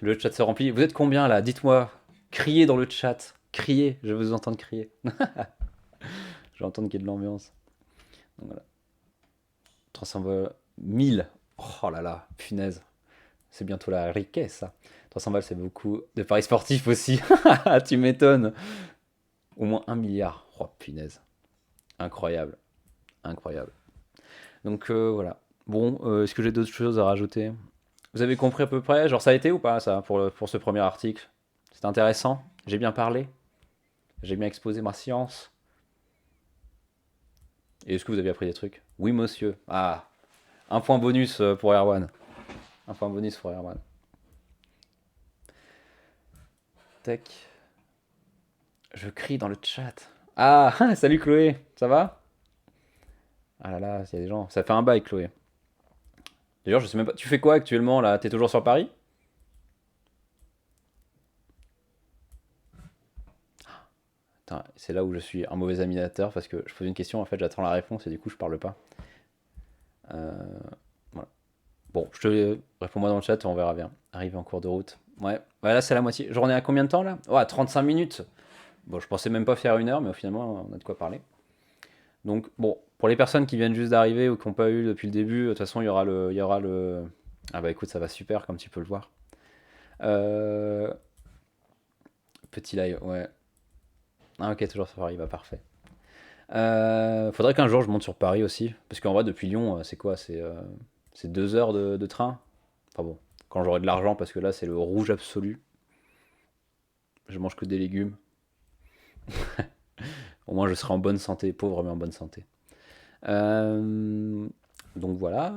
Le chat se remplit. Vous êtes combien là? Dites-moi. Criez dans le chat. Criez. Je veux vous entendre crier. Je veux entendre qu'il y ait de l'ambiance. Donc voilà. 300 balles. 1000. Oh là là. Punaise. C'est bientôt la riquesse, ça. 300 balles, c'est beaucoup. De paris sportifs aussi. Tu m'étonnes. Au moins 1 milliard. Oh, punaise. Incroyable. Incroyable. Donc voilà. Bon, est-ce que j'ai d'autres choses à rajouter? Vous avez compris à peu près? Genre, ça a été ou pas, ça, pour ce premier article? C'était intéressant? J'ai bien parlé? J'ai bien exposé ma science? Et est-ce que vous avez appris des trucs? Oui, monsieur. Ah, un point bonus pour Erwan. Un point bonus pour Erwan. Tac. Je crie dans le chat. Ah, salut Chloé, ça va? Ah là là, il y a des gens. Ça fait un bail, Chloé. D'ailleurs, je sais même pas. Tu fais quoi actuellement là? T'es toujours sur Paris? Putain, c'est là où je suis un mauvais animateur parce que je pose une question, en fait, j'attends la réponse et du coup, je parle pas. Euh, voilà. Bon, je te réponds-moi dans le chat et on verra bien. Arrivé en cours de route. Ouais, ouais là, c'est la moitié. Journée à combien de temps là? Oh, à 35 minutes. Bon, je pensais même pas faire 1 heure, mais finalement, on a de quoi parler. Donc, bon, pour les personnes qui viennent juste d'arriver ou qui n'ont pas eu depuis le début, de toute façon, il y aura le. Ah bah écoute, ça va super, comme tu peux le voir. Euh, Petit live, ouais. Ah ok, toujours sur Paris, bah parfait. Faudrait qu'un jour je monte sur Paris aussi, parce qu'en vrai, depuis Lyon, c'est quoi? C'est 2 heures de train. Enfin bon, quand j'aurai de l'argent, parce que là, c'est le rouge absolu. Je mange que des légumes. Au moins, je serai en bonne santé, pauvre mais en bonne santé. Euh, donc voilà.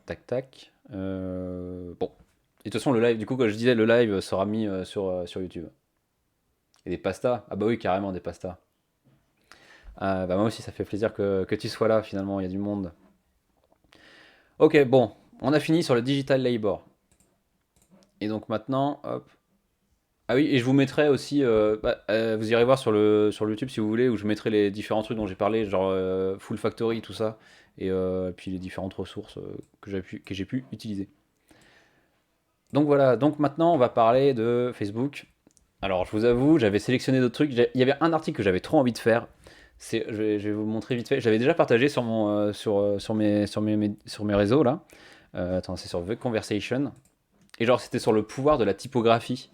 Tac tac. Bon. Et de toute façon, le live, du coup, comme je disais, le live sera mis sur YouTube. Et des pastas. Ah bah oui, carrément des pastas. Ah, bah moi aussi, ça fait plaisir que tu sois là, finalement, il y a du monde. Ok, bon, on a fini sur le digital labor. Et donc maintenant, hop. Ah oui, et je vous mettrai aussi, vous irez voir sur le YouTube si vous voulez, où je mettrai les différents trucs dont j'ai parlé, genre Full Factory, tout ça, et puis les différentes ressources que j'ai pu utiliser. Donc voilà, donc maintenant on va parler de Facebook. Alors je vous avoue, j'avais sélectionné d'autres trucs. Il y avait un article que j'avais trop envie de faire. Je vais vous montrer vite fait. J'avais déjà partagé sur mes réseaux là. Attends, c'est sur The Conversation. Et genre c'était sur le pouvoir de la typographie.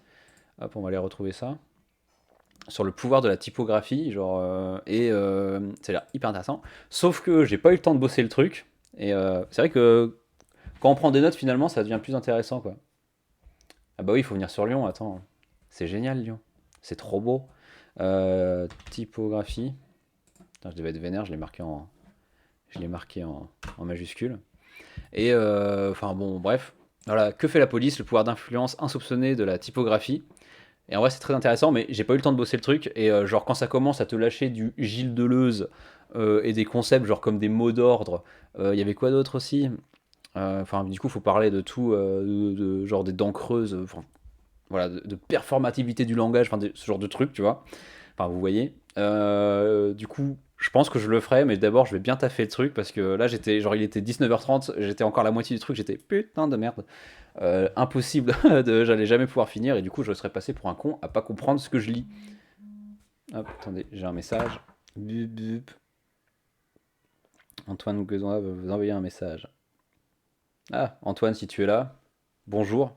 Hop, on va aller retrouver ça. Sur le pouvoir de la typographie, genre ça a l'air hyper intéressant. Sauf que j'ai pas eu le temps de bosser le truc. Et c'est vrai que quand on prend des notes finalement, ça devient plus intéressant quoi. Ah bah oui, il faut venir sur Lyon. Attends, c'est génial Lyon. C'est trop beau. Typographie. Putain, je devais être vénère, je l'ai marqué en majuscule. Et enfin bon, bref. Voilà, que fait la police? Le pouvoir d'influence insoupçonné de la typographie. Et en vrai, c'est très intéressant, mais j'ai pas eu le temps de bosser le truc. Et genre, quand ça commence à te lâcher du Gilles Deleuze et des concepts, genre comme des mots d'ordre, il y avait quoi d'autre aussi? Enfin, du coup, faut parler de tout, genre des dents creuses, enfin, voilà, de performativité du langage, enfin, ce genre de trucs, tu vois. Enfin, vous voyez. Du coup, je pense que je le ferai, mais d'abord, je vais bien taffer le truc parce que là, genre, il était 19h30, j'étais encore à la moitié du truc, j'étais putain de merde. Impossible, j'allais jamais pouvoir finir et du coup, je serais passé pour un con à pas comprendre ce que je lis. Hop, attendez, j'ai un message. Bup, bup. Antoine Guézon veut vous envoyer un message. Ah, Antoine, si tu es là, bonjour.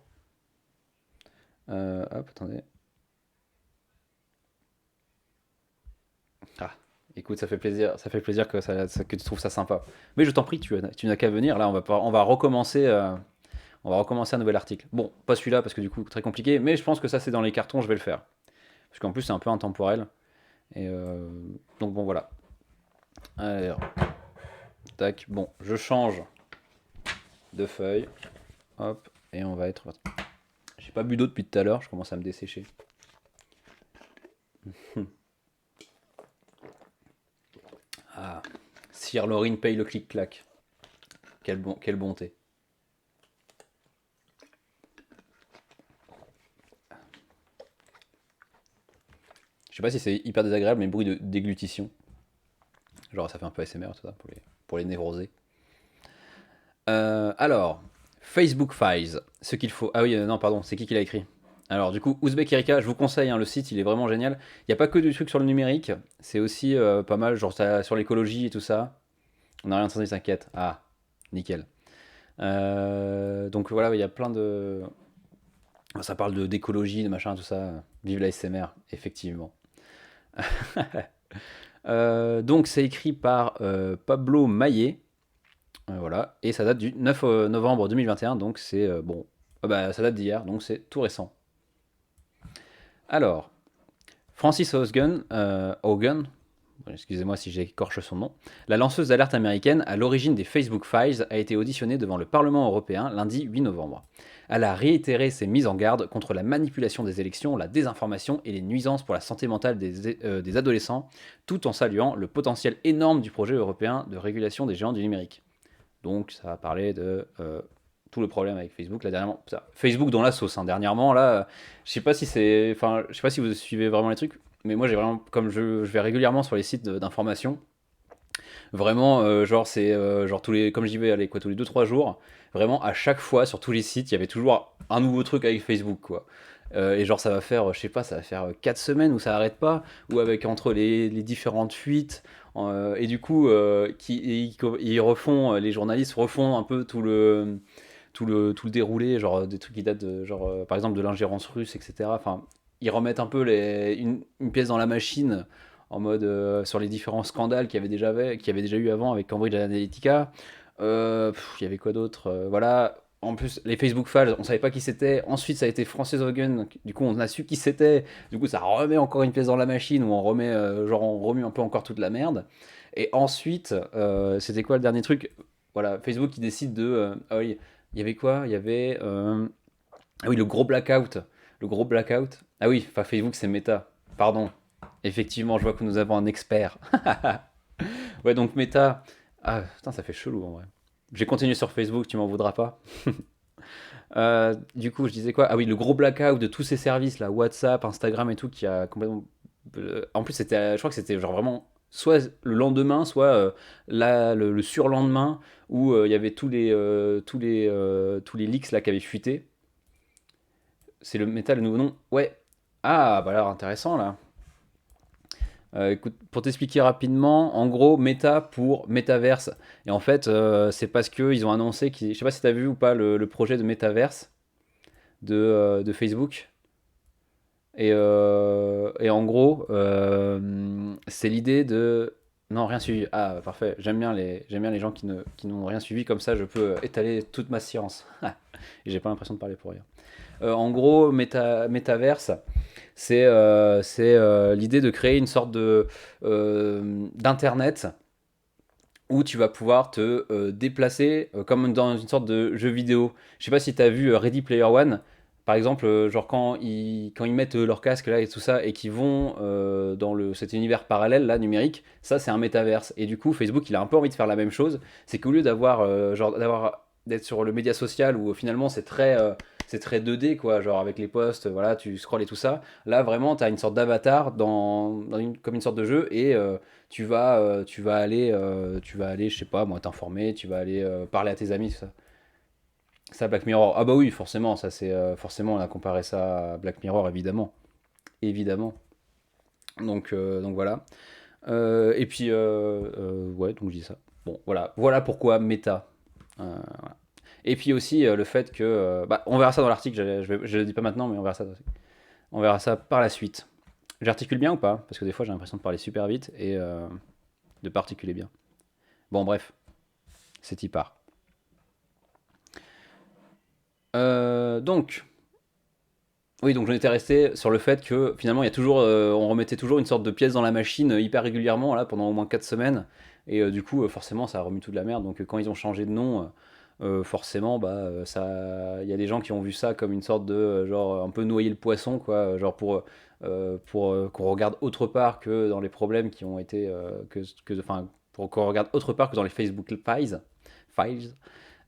Hop, attendez. Ah, écoute, ça fait plaisir que tu trouves ça sympa. Mais je t'en prie, tu n'as qu'à venir. Là, on va recommencer, un nouvel article. Bon, pas celui-là parce que du coup, très compliqué, mais je pense que ça, c'est dans les cartons, je vais le faire. Parce qu'en plus, c'est un peu intemporel. Donc bon, voilà. Alors, tac, bon, je change de feuille. Hop, et on va être. J'ai pas bu d'eau depuis tout à l'heure, je commence à me dessécher. Ah, Sir Laurine paye le clic-clac. Quelle bonté. Je sais pas si c'est hyper désagréable, mais bruit de déglutition. Genre, ça fait un peu ASMR, tout ça, pour les névrosés. Alors, Facebook Files. Ce qu'il faut. Ah oui, non, pardon, c'est qui l'a écrit? Alors, du coup, Ouzbek Erika, je vous conseille, hein, le site, il est vraiment génial. Il n'y a pas que du truc sur le numérique, c'est aussi pas mal, genre sur l'écologie et tout ça. On n'a rien entendu, t'inquiète. Ah, nickel. Donc voilà, il y a plein de. Ça parle d'écologie, de machin, tout ça. Vive la SMR, effectivement. Donc c'est écrit par Pablo Maillet. Voilà, et ça date du 9 novembre 2021, donc c'est bon. Bah, ça date d'hier, donc c'est tout récent. Alors, Francis Hogan, excusez-moi si j'écorche son nom, la lanceuse d'alerte américaine à l'origine des Facebook Files a été auditionnée devant le Parlement européen lundi 8 novembre. Elle a réitéré ses mises en garde contre la manipulation des élections, la désinformation et les nuisances pour la santé mentale des adolescents, tout en saluant le potentiel énorme du projet européen de régulation des géants du numérique. Donc ça a parlé de tout le problème avec Facebook. Là, dernièrement, Facebook dans la sauce. Hein, dernièrement, là, je sais pas si c'est, enfin, je sais pas si vous suivez vraiment les trucs, mais moi j'ai vraiment, comme je vais régulièrement sur les sites d'information, vraiment, genre c'est, genre tous les, comme j'y vais, allez quoi, tous les 2 3 jours, vraiment à chaque fois sur tous les sites, il y avait toujours un nouveau truc avec Facebook, quoi. Et genre ça va faire, je sais pas, ça va faire 4 semaines où ça arrête pas, ou avec entre les différentes fuites, et du coup, ils refont, les journalistes refont un peu tout le déroulé, genre des trucs qui datent de, genre, par exemple de l'ingérence russe, etc. Enfin, ils remettent un peu une pièce dans la machine en mode sur les différents scandales qu'il y avait déjà eu avant avec Cambridge Analytica. Il y avait quoi d'autre. Voilà. En plus, les Facebook Files, on savait pas qui c'était. Ensuite, ça a été Frances Haugen. Du coup, on a su qui c'était. Du coup, ça remet encore une pièce dans la machine où on remet, genre, on remue un peu encore toute la merde. Et ensuite, c'était quoi le dernier truc? Voilà, Facebook qui décide de. Ah oui, il y avait quoi? Il y avait. Ah oui, le gros blackout. Le gros blackout. Ah oui, enfin, Facebook, c'est Meta. Pardon. Effectivement, je vois que nous avons un expert. Ouais, donc Meta. Ah, putain, ça fait chelou en vrai. J'ai continué sur Facebook, tu m'en voudras pas. Du coup, je disais quoi? Ah oui, le gros blackout de tous ces services là, WhatsApp, Instagram et tout, qui a complètement. En plus, je crois que c'était genre vraiment soit le lendemain, soit là, le surlendemain, où il y avait tous les leaks là qui avaient fuité. C'est le Meta, le nouveau nom? Ouais. Ah, bah alors intéressant là. Écoute, pour t'expliquer rapidement, en gros, Meta pour Metaverse. Et en fait, c'est parce qu'ils ont annoncé qu'ils. Je sais pas si tu as vu ou pas le projet de Metaverse de Facebook. Et en gros, c'est l'idée de. Non, rien suivi. Ah, parfait. J'aime bien les gens qui n'ont rien suivi. Comme ça, je peux étaler toute ma science. Et j'ai pas l'impression de parler pour rien. En gros, Metaverse, c'est l'idée de créer une sorte d'internet où tu vas pouvoir te déplacer comme dans une sorte de jeu vidéo. Je sais pas si tu as vu Ready Player One, par exemple, genre quand ils mettent leur casque là et tout ça et qu'ils vont dans cet univers parallèle là numérique, ça c'est un métaverse. Et du coup, Facebook il a un peu envie de faire la même chose, c'est qu'au lieu d'être sur le média social où finalement c'est très 2D quoi, genre avec les posts, voilà, tu scrolles et tout ça. Là vraiment, tu as une sorte d'avatar comme une sorte de jeu et tu vas aller, je sais pas, moi, t'informer, tu vas aller parler à tes amis, tout ça. Ça, Black Mirror. Ah bah oui, forcément, ça c'est forcément on a comparé ça à Black Mirror, évidemment, évidemment. Donc voilà. Et puis ouais, donc je dis ça. Bon, voilà pourquoi méta. Voilà. Et puis aussi le fait que, bah, on verra ça dans l'article. Je le dis pas maintenant, mais on verra ça par la suite. J'articule bien ou pas? Parce que des fois j'ai l'impression de parler super vite et de pas articuler bien. Bon, bref, c'est y part. Donc, oui, donc j'en étais resté sur le fait que finalement, on remettait toujours une sorte de pièce dans la machine hyper régulièrement, là, pendant au moins 4 semaines. Et du coup, forcément, ça a remis toute la merde. Donc, quand ils ont changé de nom, forcément, bah, il y a des gens qui ont vu ça comme une sorte de, genre, un peu noyer le poisson, quoi. Genre pour qu'on regarde autre part que dans les problèmes qui ont été, enfin, pour qu'on regarde autre part que dans les Facebook Files.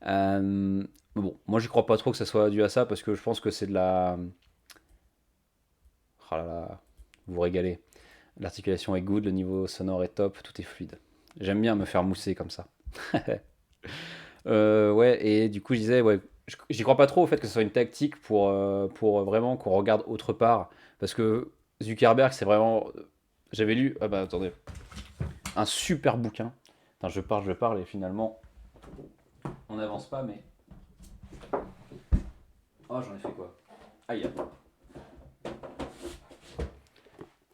Euh, mais bon, moi, j'y crois pas trop que ça soit dû à ça parce que je pense que c'est de la. Oh là là, vous vous régalez. L'articulation est good, le niveau sonore est top, tout est fluide. J'aime bien me faire mousser comme ça. Ouais, et du coup, je disais, ouais, j'y crois pas trop au fait que ce soit une tactique pour vraiment qu'on regarde autre part. Parce que Zuckerberg, c'est vraiment. J'avais lu, ah bah attendez, un super bouquin. Attends, je parle, et finalement, on n'avance pas, mais. Oh, j'en ai fait quoi? Aïe.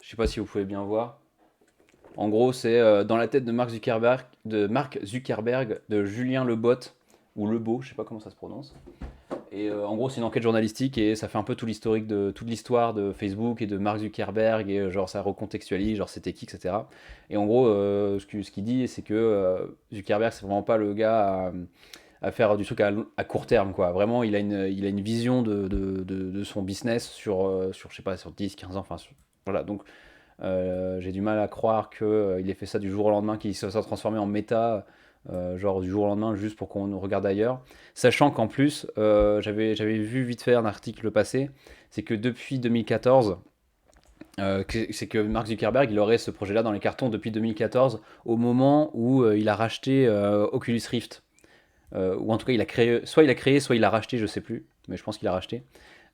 Je sais pas si vous pouvez bien voir. En gros, c'est dans la tête de Mark Zuckerberg, de Julien Lebot, ou Lebeau, je sais pas comment ça se prononce. Et en gros, c'est une enquête journalistique et ça fait un peu tout l'historique de toute l'histoire de Facebook et de Mark Zuckerberg et genre ça recontextualise, genre c'était qui, etc. Et en gros, ce qu'il dit, c'est que Zuckerberg, c'est vraiment pas le gars à faire du truc à court terme, quoi. Vraiment, il a une vision de son business sur, je sais pas, sur 10, 15 ans, enfin, voilà. Donc, j'ai du mal à croire qu'il ait fait ça du jour au lendemain, qu'il se soit transformé en méta, genre du jour au lendemain, juste pour qu'on nous regarde ailleurs. Sachant qu'en plus, j'avais vu vite fait un article passé, c'est que depuis 2014, c'est que Mark Zuckerberg, il aurait ce projet-là dans les cartons depuis 2014, au moment où il a racheté Oculus Rift. Ou en tout cas, soit il a créé, soit il a racheté, je sais plus, mais je pense qu'il a racheté.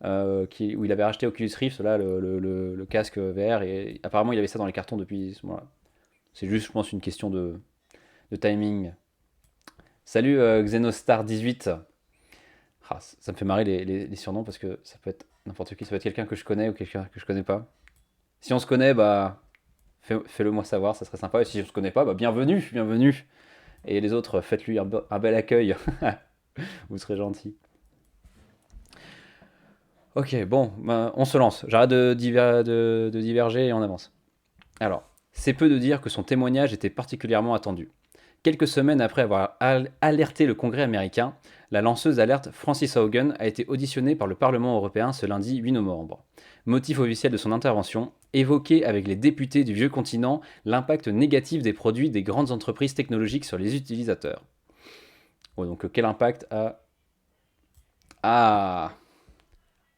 Où il avait racheté Oculus Rift, là, le casque VR, et apparemment il avait ça dans les cartons depuis ce moment-là. C'est juste, je pense, une question de timing. Salut Xenostar18. Ah, ça me fait marrer les surnoms parce que ça peut être n'importe qui, ça peut être quelqu'un que je connais ou quelqu'un que je connais pas. Si on se connaît, bah fais-le moi savoir, ça serait sympa. Et si on se connaît pas, bah bienvenue, bienvenue. Et les autres, faites-lui un bel accueil. Vous serez gentil. Ok, bon, bah, on se lance. J'arrête de diverger et on avance. Alors, c'est peu de dire que son témoignage était particulièrement attendu. Quelques semaines après avoir alerté le Congrès américain, la lanceuse d'alerte Frances Haugen a été auditionnée par le Parlement européen ce lundi 8 novembre. Motif officiel de son intervention, évoquer avec les députés du vieux continent l'impact négatif des produits des grandes entreprises technologiques sur les utilisateurs. Ouais, donc quel impact a... Ah,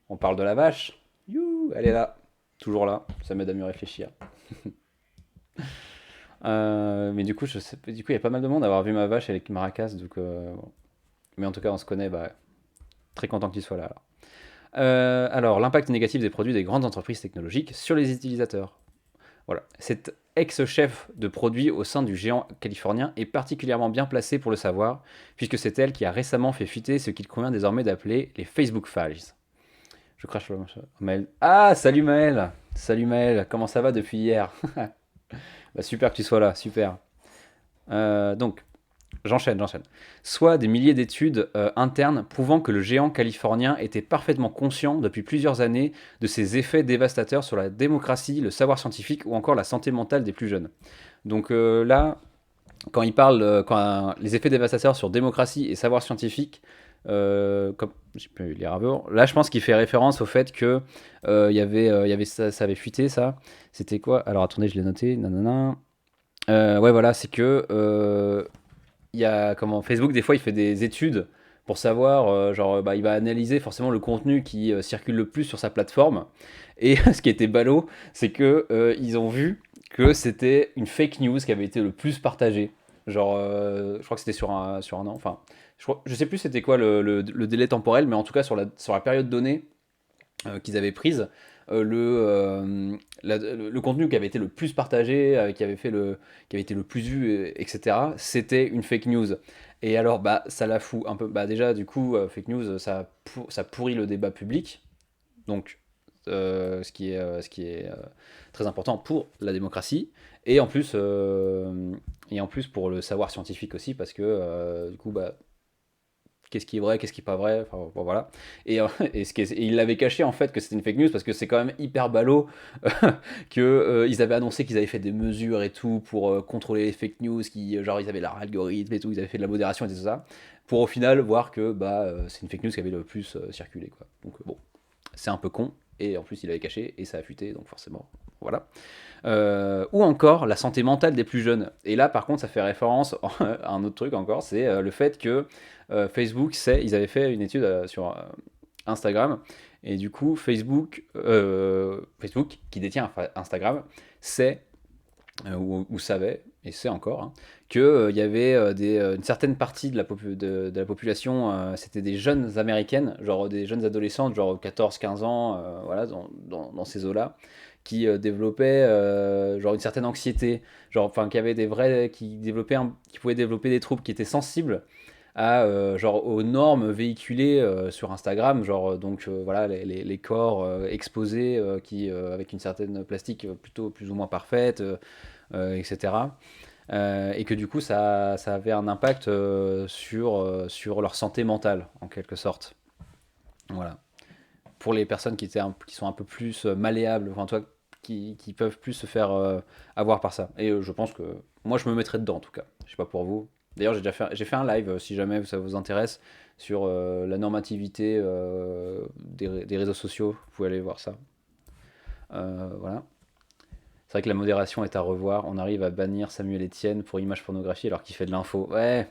on parle de la vache. You, elle est là, toujours là, ça m'aide à mieux réfléchir. Mais du coup, du coup, il y a pas mal de monde à avoir vu ma vache avec Maracas, donc bon. Mais en tout cas, on se connaît, bah, très content qu'il soit là. Alors, l'impact négatif des produits des grandes entreprises technologiques sur les utilisateurs. Voilà. Cette ex-chef de produit au sein du géant californien est particulièrement bien placée pour le savoir, puisque c'est elle qui a récemment fait fuiter ce qu'il convient désormais d'appeler les Facebook Files. Je crache le Maël. Ah, salut Maël. Salut Maël, comment ça va depuis hier? Bah, super que tu sois là, super. Donc, j'enchaîne. Soit des milliers d'études internes prouvant que le géant californien était parfaitement conscient depuis plusieurs années de ses effets dévastateurs sur la démocratie, le savoir scientifique ou encore la santé mentale des plus jeunes. Donc là, quand il parle, les effets dévastateurs sur démocratie et savoir scientifique, comme j'ai pu lire avant, là je pense qu'il fait référence au fait que il y avait ça avait fuité ça. C'était quoi? Alors attendez, je l'ai noté. Nanana. Ouais, voilà, c'est que il y a comment Facebook des fois il fait des études pour savoir genre bah, il va analyser forcément le contenu qui circule le plus sur sa plateforme et ce qui était ballot c'est que ils ont vu que c'était une fake news qui avait été le plus partagée genre je crois que c'était sur un an enfin je sais plus c'était quoi le délai temporel mais en tout cas sur la période donnée qu'ils avaient prise, le contenu qui avait été le plus partagé, qui avait été le plus vu, etc., c'était une fake news. Et alors, bah, ça la fout un peu. Bah, déjà, du coup, fake news, ça pourrit le débat public. Donc, ce qui est très important pour la démocratie. Et en plus, pour le savoir scientifique aussi, parce que du coup, bah, qu'est-ce qui est vrai, qu'est-ce qui est pas vrai, enfin bon, voilà. Et il l'avait caché en fait que c'était une fake news parce que c'est quand même hyper ballot que ils avaient annoncé qu'ils avaient fait des mesures et tout pour contrôler les fake news, genre ils avaient leur algorithme et tout, ils avaient fait de la modération et tout ça, pour au final voir que bah c'est une fake news qui avait le plus circulé quoi. Donc bon, c'est un peu con et en plus il avait caché et ça a fuité donc forcément voilà. Ou encore la santé mentale des plus jeunes. Et là, par contre, ça fait référence à un autre truc encore, c'est le fait que Facebook, ils avaient fait une étude sur Instagram, et du coup, Facebook qui détient Instagram, sait, ou savait, et sait encore, hein, qu'il y avait une certaine partie de la population, c'était des jeunes américaines, genre des jeunes adolescentes, genre 14-15 ans, voilà, dans ces eaux-là, qui développaient genre une certaine anxiété, genre, enfin, qui avaient qui pouvaient développer des troubles, qui étaient sensibles à genre aux normes véhiculées sur Instagram, genre donc voilà les corps exposés avec une certaine plastique plutôt plus ou moins parfaite, etc. Et que du coup ça avait un impact sur leur santé mentale en quelque sorte. Voilà. Pour les personnes qui sont un peu plus malléables, enfin, toi, qui peuvent plus se faire avoir par ça. Et je pense que moi, je me mettrais dedans, en tout cas. Je sais pas pour vous. D'ailleurs, j'ai fait un live, si jamais ça vous intéresse, sur la normativité des réseaux sociaux. Vous pouvez aller voir ça. Voilà. C'est vrai que la modération est à revoir. On arrive à bannir Samuel Etienne pour image pornographie alors qu'il fait de l'info. Ouais.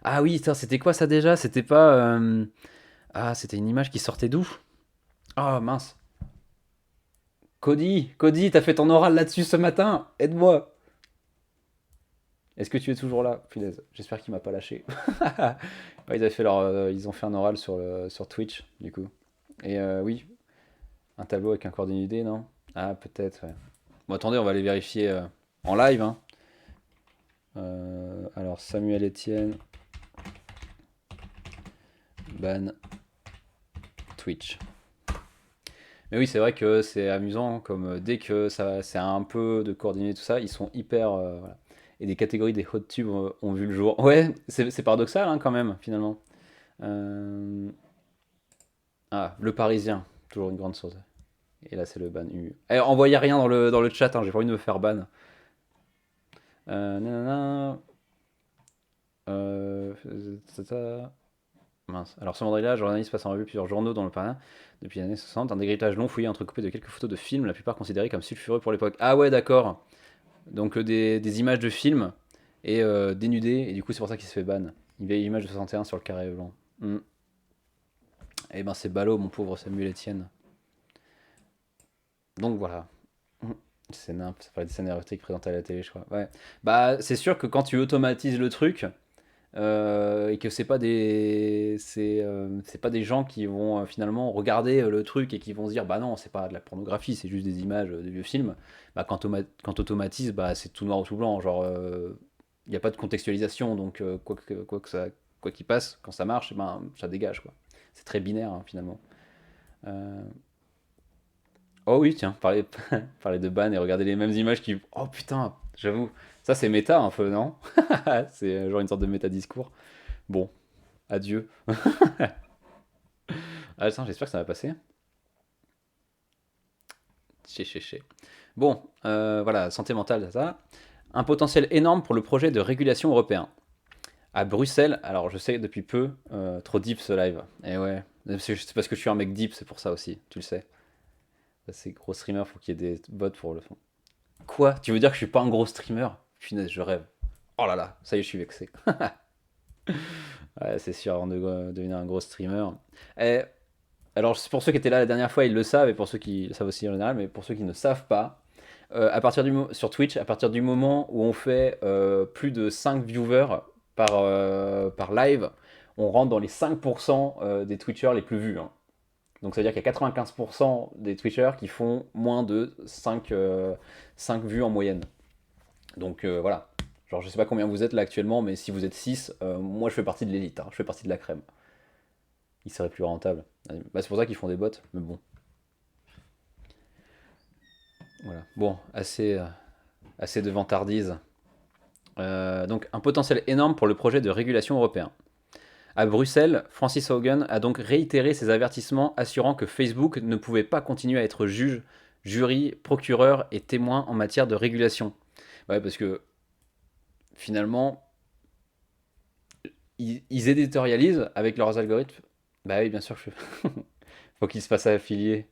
Ah oui, c'était quoi ça déjà? C'était pas. Ah, c'était une image qui sortait d'où? Ah mince. Cody, t'as fait ton oral là-dessus ce matin? Aide-moi. Est-ce que tu es toujours là? Punaise, j'espère qu'il m'a pas lâché. Ouais, ils ont fait un oral sur Twitch, du coup. Et oui, un tableau avec un coordonné idée, non? Ah, peut-être, ouais. Bon, attendez, on va aller vérifier en live, hein. Alors, Samuel Etienne, ban Twitch. Mais oui, c'est vrai que c'est amusant, comme dès que ça, c'est un peu de coordonnées, tout ça, ils sont hyper. Voilà. Et des catégories des hot tubes ont vu le jour. Ouais, c'est paradoxal hein, quand même, finalement. Euh, Ah, le Parisien, toujours une grande source. Et là, c'est le ban U. Eh, envoyez rien dans le chat, hein, j'ai pas envie de me faire ban. Nanana, euh, tata. Mince. Alors, ce vendredi-là, journaliste passe en revue plusieurs journaux dans le Parisien depuis les années 60. Un décryptage long fouillé entrecoupé de quelques photos de films, la plupart considérées comme sulfureux pour l'époque. Ah ouais, d'accord. Donc, des images de films et dénudées, et du coup, c'est pour ça qu'il se fait ban. Une vieille image de 61 sur le carré blanc. Hmm. Eh ben, c'est ballot, mon pauvre Samuel Etienne. Donc, voilà. Hmm. C'est nimp, ça parlait des scènes érotiques présentées à la télé, je crois. Ouais. Bah, c'est sûr que quand tu automatises le truc, et que c'est pas des gens qui vont finalement regarder le truc et qui vont se dire bah non c'est pas de la pornographie c'est juste des images de vieux films bah quand t'automatises bah c'est tout noir ou tout blanc genre il n'y a pas de contextualisation donc quoi qu'il passe quand ça marche eh ben ça dégage quoi c'est très binaire hein, finalement. Euh, oh oui tiens parler de ban et regarder les mêmes images qui oh putain j'avoue ça c'est méta un peu non. C'est genre une sorte de méta discours. Bon, adieu. Ah, attends, j'espère que ça va passer. Ché. Bon, voilà, santé mentale, ça. Un potentiel énorme pour le projet de régulation européen. À Bruxelles, alors je sais depuis peu, trop deep ce live. Et ouais, c'est parce que je suis un mec deep, c'est pour ça aussi, tu le sais. C'est gros streamer, faut qu'il y ait des bots pour le fond. Quoi? Tu veux dire que je suis pas un gros streamer? Punaise, je rêve. Oh là là, ça y est, je suis vexé. Ouais, c'est sûr, avant de devenir un gros streamer. Et alors, pour ceux qui étaient là la dernière fois, ils le savent, et pour ceux qui le savent aussi en général, mais pour ceux qui ne savent pas, sur Twitch, à partir du moment où on fait plus de 5 viewers par live, on rentre dans les 5% des Twitchers les plus vus, hein. Donc ça veut dire qu'il y a 95% des Twitchers qui font moins de 5 vues en moyenne. Donc voilà. Genre, je sais pas combien vous êtes là actuellement, mais si vous êtes 6, moi je fais partie de l'élite, hein, je fais partie de la crème. Il serait plus rentable. Bah, c'est pour ça qu'ils font des bots, mais bon. Voilà. Bon, assez de vantardise. Donc, un potentiel énorme pour le projet de régulation européen. À Bruxelles, Francis Haugen a donc réitéré ses avertissements assurant que Facebook ne pouvait pas continuer à être juge, jury, procureur et témoin en matière de régulation. Ouais, parce que finalement, ils éditorialisent avec leurs algorithmes. Bah oui, bien sûr, faut qu'ils se fassent affilier.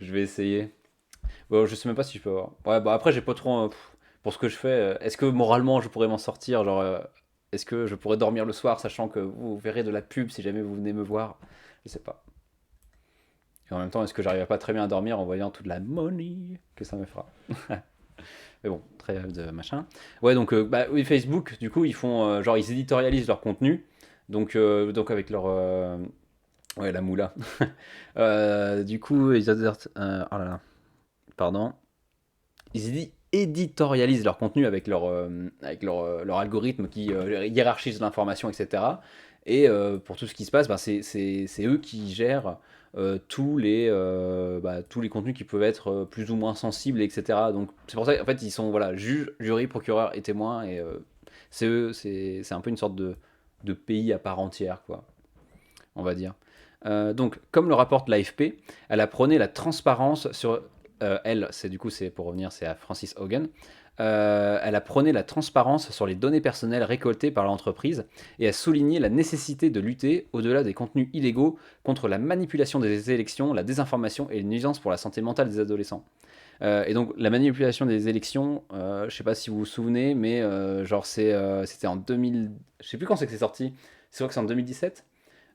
Je vais essayer. Bon, je sais même pas si je peux avoir. Ouais, bah après, j'ai pas trop. Pour ce que je fais, est-ce que moralement je pourrais m'en sortir? Genre, est-ce que je pourrais dormir le soir sachant que vous verrez de la pub si jamais vous venez me voir? Je sais pas. Et en même temps, est-ce que j'arriverai pas très bien à dormir en voyant toute la money que ça me fera? Mais bon, très de machin. Ouais, donc, bah oui, Facebook, du coup, ils font. Genre, ils éditorialisent leur contenu. Donc avec leur. Ouais, la moula. Du coup, ils advertent. Oh là là, pardon. Ils éditorialisent leur contenu avec leur algorithme qui hiérarchise l'information, etc. Et pour tout ce qui se passe, bah, c'est eux qui gèrent tous les contenus qui peuvent être plus ou moins sensibles, etc. Donc c'est pour ça qu'en fait ils sont voilà, juges, jury, procureur et témoins, et c'est eux, c'est un peu une sorte de pays à part entière, quoi, on va dire. Donc, comme le rapporte l'AFP, elle a prôné la transparence sur... elle, c'est pour revenir, c'est à Francis Hogan. Elle a prôné la transparence sur les données personnelles récoltées par l'entreprise et a souligné la nécessité de lutter, au-delà des contenus illégaux, contre la manipulation des élections, la désinformation et les nuisances pour la santé mentale des adolescents. Et donc la manipulation des élections, je sais pas si vous vous souvenez, mais c'était en 2000, je sais plus quand c'est que c'est sorti. C'est vrai que c'est en 2017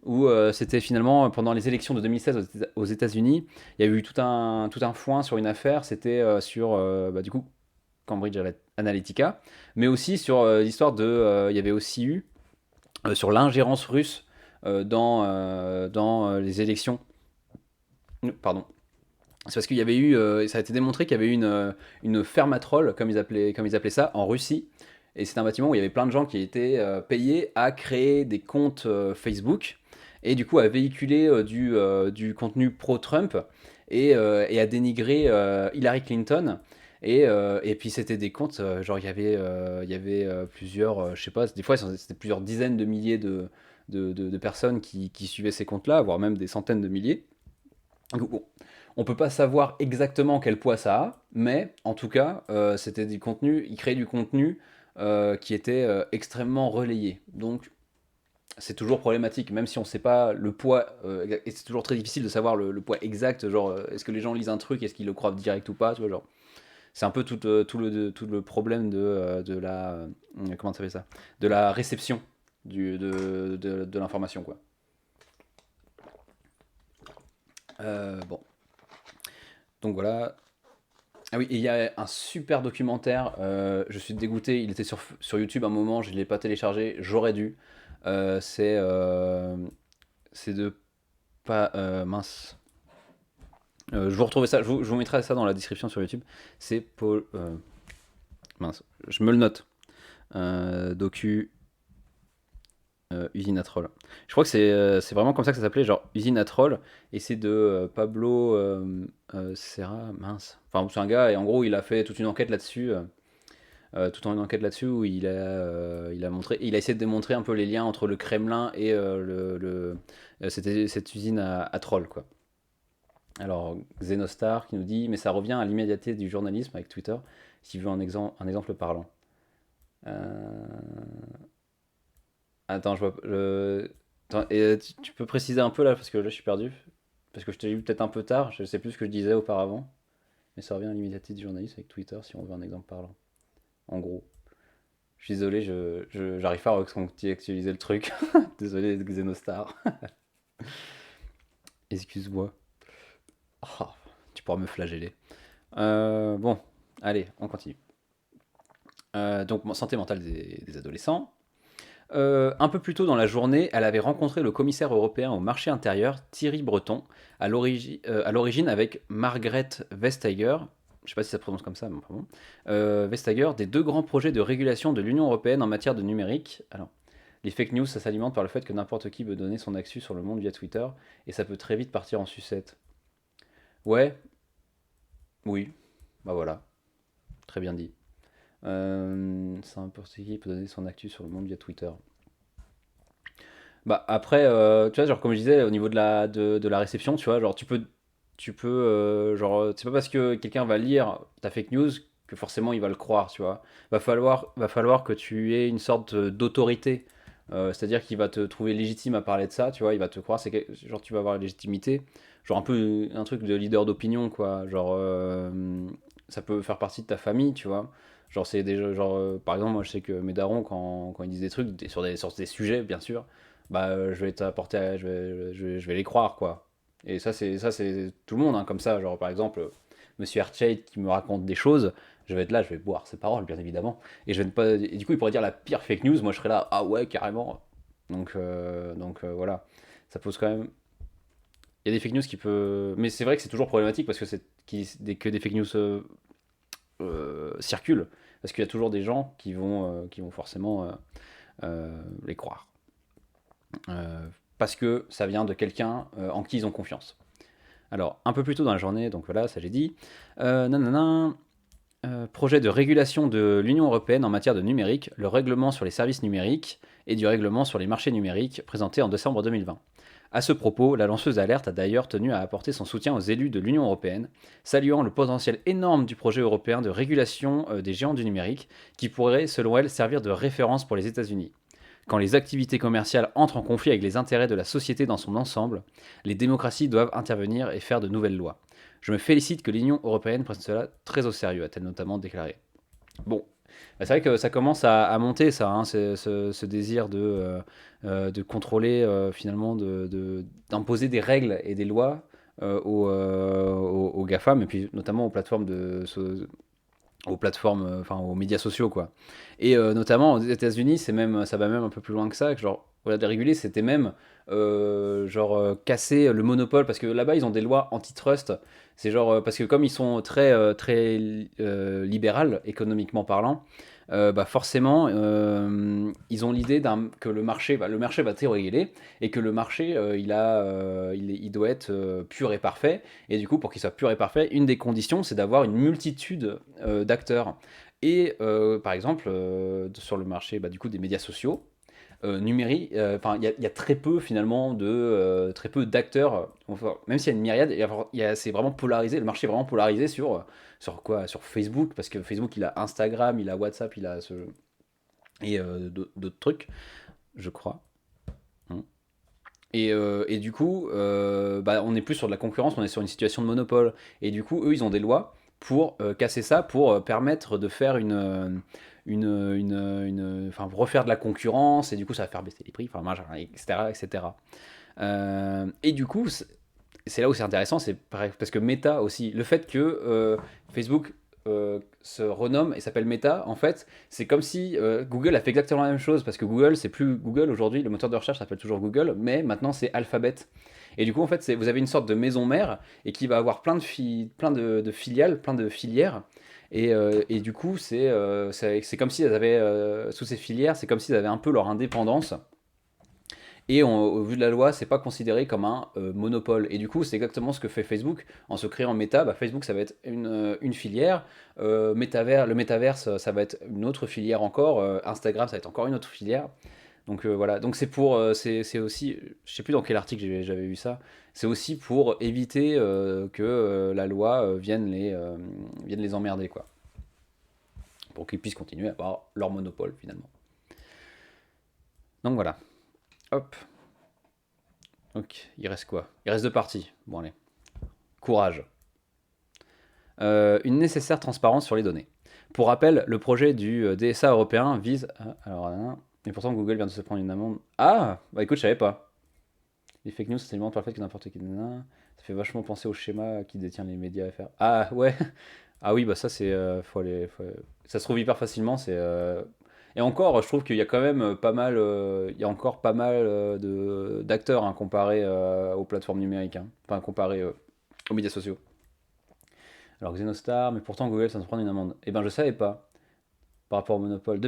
où c'était finalement pendant les élections de 2016 aux États-Unis, il y a eu tout un foin sur une affaire. C'était sur du coup Cambridge Analytica, mais aussi sur l'histoire de, il y avait aussi eu sur l'ingérence russe dans les élections. Pardon. C'est parce qu'il y avait eu, ça a été démontré qu'il y avait eu une ferme à trolls, comme ils appelaient ça, en Russie. Et c'est un bâtiment où il y avait plein de gens qui étaient payés à créer des comptes Facebook et du coup à véhiculer du contenu pro-Trump et à dénigrer Hillary Clinton. Et puis c'était des comptes, genre il y avait plusieurs, je sais pas, des fois c'était plusieurs dizaines de milliers de personnes qui suivaient ces comptes-là, voire même des centaines de milliers. Donc, bon, on peut pas savoir exactement quel poids ça a, mais en tout cas, c'était du contenu, il créait du contenu qui était extrêmement relayé. Donc, c'est toujours problématique, même si on sait pas le poids, et c'est toujours très difficile de savoir le poids exact, genre, est-ce que les gens lisent un truc, est-ce qu'ils le croient direct ou pas, tu vois, genre. C'est un peu tout le problème de la, comment ça s'appelle ça? De la réception de l'information, quoi. Bon, donc voilà. Ah oui, et il y a un super documentaire, je suis dégoûté, il était sur YouTube un moment, je ne l'ai pas téléchargé, j'aurais dû. C'est de pas... mince. Je vous retrouverai ça, je vous mettrai ça dans la description sur YouTube. C'est Paul... mince, je me le note. Docu Usine à Troll. Je crois que c'est vraiment comme ça que ça s'appelait, genre Usine à Troll, et c'est de Pablo Serra, mince. Enfin, c'est un gars, et en gros, il a fait toute une enquête là-dessus, où il a montré, il a essayé de démontrer un peu les liens entre le Kremlin et cette usine à troll, quoi. Alors, Xenostar qui nous dit, mais ça revient à l'immédiateté du journalisme avec Twitter, s'il veut un exemple parlant. Euh, Attends, Attends, et tu peux préciser un peu là, parce que là je suis perdu. Parce que je t'ai vu peut-être un peu tard, je sais plus ce que je disais auparavant. Mais ça revient à l'immédiateté du journaliste avec Twitter si on veut un exemple parlant. En gros. Je suis désolé, j'arrive pas à recontextualiser le truc. Désolé, Xenostar. Excuse-moi. Oh, tu pourras me flageller. Bon, allez, on continue. Donc, santé mentale des adolescents. Un peu plus tôt dans la journée, elle avait rencontré le commissaire européen au marché intérieur, Thierry Breton, à l'origine avec Margrethe Vestager, je ne sais pas si ça se prononce comme ça, mais pardon, Vestager, des deux grands projets de régulation de l'Union européenne en matière de numérique. Alors, les fake news, ça s'alimente par le fait que n'importe qui peut donner son actu sur le monde via Twitter, et ça peut très vite partir en sucette. Ouais, oui, bah voilà, très bien dit. C'est n'importe qui peut donner son actu sur le monde via Twitter. Bah après, tu vois, genre comme je disais, au niveau de la réception, tu vois, genre genre, c'est pas parce que quelqu'un va lire ta fake news que forcément il va le croire, tu vois. Va falloir que tu aies une sorte d'autorité. C'est-à-dire qu'il va te trouver légitime à parler de ça, tu vois, il va te croire, genre tu vas avoir la légitimité, genre un peu un truc de leader d'opinion, quoi. Genre, ça peut faire partie de ta famille, tu vois. Genre, c'est déjà, genre, par exemple, moi je sais que mes darons, quand ils disent des trucs sur des sujets, bien sûr, bah je vais t'apporter, je vais les croire, quoi. Et ça c'est tout le monde, hein, comme ça. Genre par exemple, Monsieur Hershey qui me raconte des choses, je vais être là, je vais boire ses paroles, bien évidemment. Et je vais ne pas, et du coup il pourrait dire la pire fake news, moi je serais là, ah ouais carrément. Donc voilà, ça pose quand même. Il y a des fake news qui peuvent, mais c'est vrai que c'est toujours problématique parce que que des fake news circulent, parce qu'il y a toujours des gens qui vont forcément les croire. Parce que ça vient de quelqu'un en qui ils ont confiance. Alors, un peu plus tôt dans la journée, donc voilà, ça j'ai dit. Nanana, projet de régulation de l'Union européenne en matière de numérique, le règlement sur les services numériques et du règlement sur les marchés numériques, présenté en décembre 2020. À ce propos, la lanceuse d'alerte a d'ailleurs tenu à apporter son soutien aux élus de l'Union européenne, saluant le potentiel énorme du projet européen de régulation des géants du numérique, qui pourrait, selon elle, servir de référence pour les États-Unis. Quand les activités commerciales entrent en conflit avec les intérêts de la société dans son ensemble, les démocraties doivent intervenir et faire de nouvelles lois. Je me félicite que l'Union européenne prenne cela très au sérieux, a-t-elle notamment déclaré. Bon, bah, c'est vrai que ça commence à monter, ça, hein, ce désir de contrôler, finalement, d'imposer des règles et des lois aux GAFAM, et puis notamment aux plateformes aux plateformes, enfin aux médias sociaux, quoi. Et notamment aux États-Unis, ça va même un peu plus loin que ça, que genre, voilà, de réguler, c'était même genre casser le monopole, parce que là-bas ils ont des lois antitrust. C'est genre parce que comme ils sont très libéral économiquement parlant, bah forcément ils ont l'idée que le marché va être régulé et que le marché il doit être pur et parfait. Et du coup, pour qu'il soit pur et parfait, une des conditions, c'est d'avoir une multitude d'acteurs. Et par exemple, sur le marché du coup des médias sociaux, numérique, enfin, il y a très peu finalement très peu d'acteurs, enfin, même s'il y a une myriade, c'est vraiment polarisé, le marché est vraiment polarisé sur quoi? Sur Facebook, parce que Facebook il a Instagram, il a WhatsApp, et d'autres trucs, je crois. Mm. Et du coup, on n'est plus sur de la concurrence, on est sur une situation de monopole. Et du coup, eux, ils ont des lois pour casser ça, pour permettre de faire enfin, refaire de la concurrence, et du coup, ça va faire baisser les prix, enfin, machin, etc., etc. Et du coup, c'est là où c'est intéressant, c'est parce que Meta aussi, le fait que Facebook se renomme et s'appelle Meta, en fait, c'est comme si Google a fait exactement la même chose, parce que Google, c'est plus Google aujourd'hui, le moteur de recherche s'appelle toujours Google, mais maintenant c'est Alphabet. Et du coup, en fait, vous avez une sorte de maison mère et qui va avoir plein de filiales, plein de filières. Et du coup, c'est comme si elles avaient, sous ces filières, c'est comme s'ils avaient un peu leur indépendance. Et au vu de la loi, c'est pas considéré comme un monopole. Et du coup, c'est exactement ce que fait Facebook en se créant Meta. Bah, Facebook, ça va être une filière. Le métaverse, ça va être une autre filière encore. Instagram, ça va être encore une autre filière. Donc voilà. Donc c'est aussi, je sais plus dans quel article j'avais vu ça. C'est aussi pour éviter que la loi vienne les emmerder, quoi. Pour qu'ils puissent continuer à avoir leur monopole finalement. Donc voilà. Hop. Ok, il reste quoi? Il reste deux parties. Bon, allez. Courage. Une nécessaire transparence sur les données. Pour rappel, le projet du DSA européen vise. Alors, mais pourtant, Google vient de se prendre une amende. Ah! Bah écoute, je savais pas. Les fake news s'alimentent par le fait que n'importe qui. Ça fait vachement penser au schéma qui détient les médias FR. Ah, ouais! Ah oui, bah ça, c'est. Ça se trouve hyper facilement. Et encore, je trouve qu'il y a quand même pas mal. Il y a encore pas mal d'acteurs, hein, comparé aux plateformes numériques, hein. Enfin, comparé aux médias sociaux. Alors Xenostar, mais pourtant Google, ça se prend une amende. Eh ben, je savais pas. Par rapport au monopole.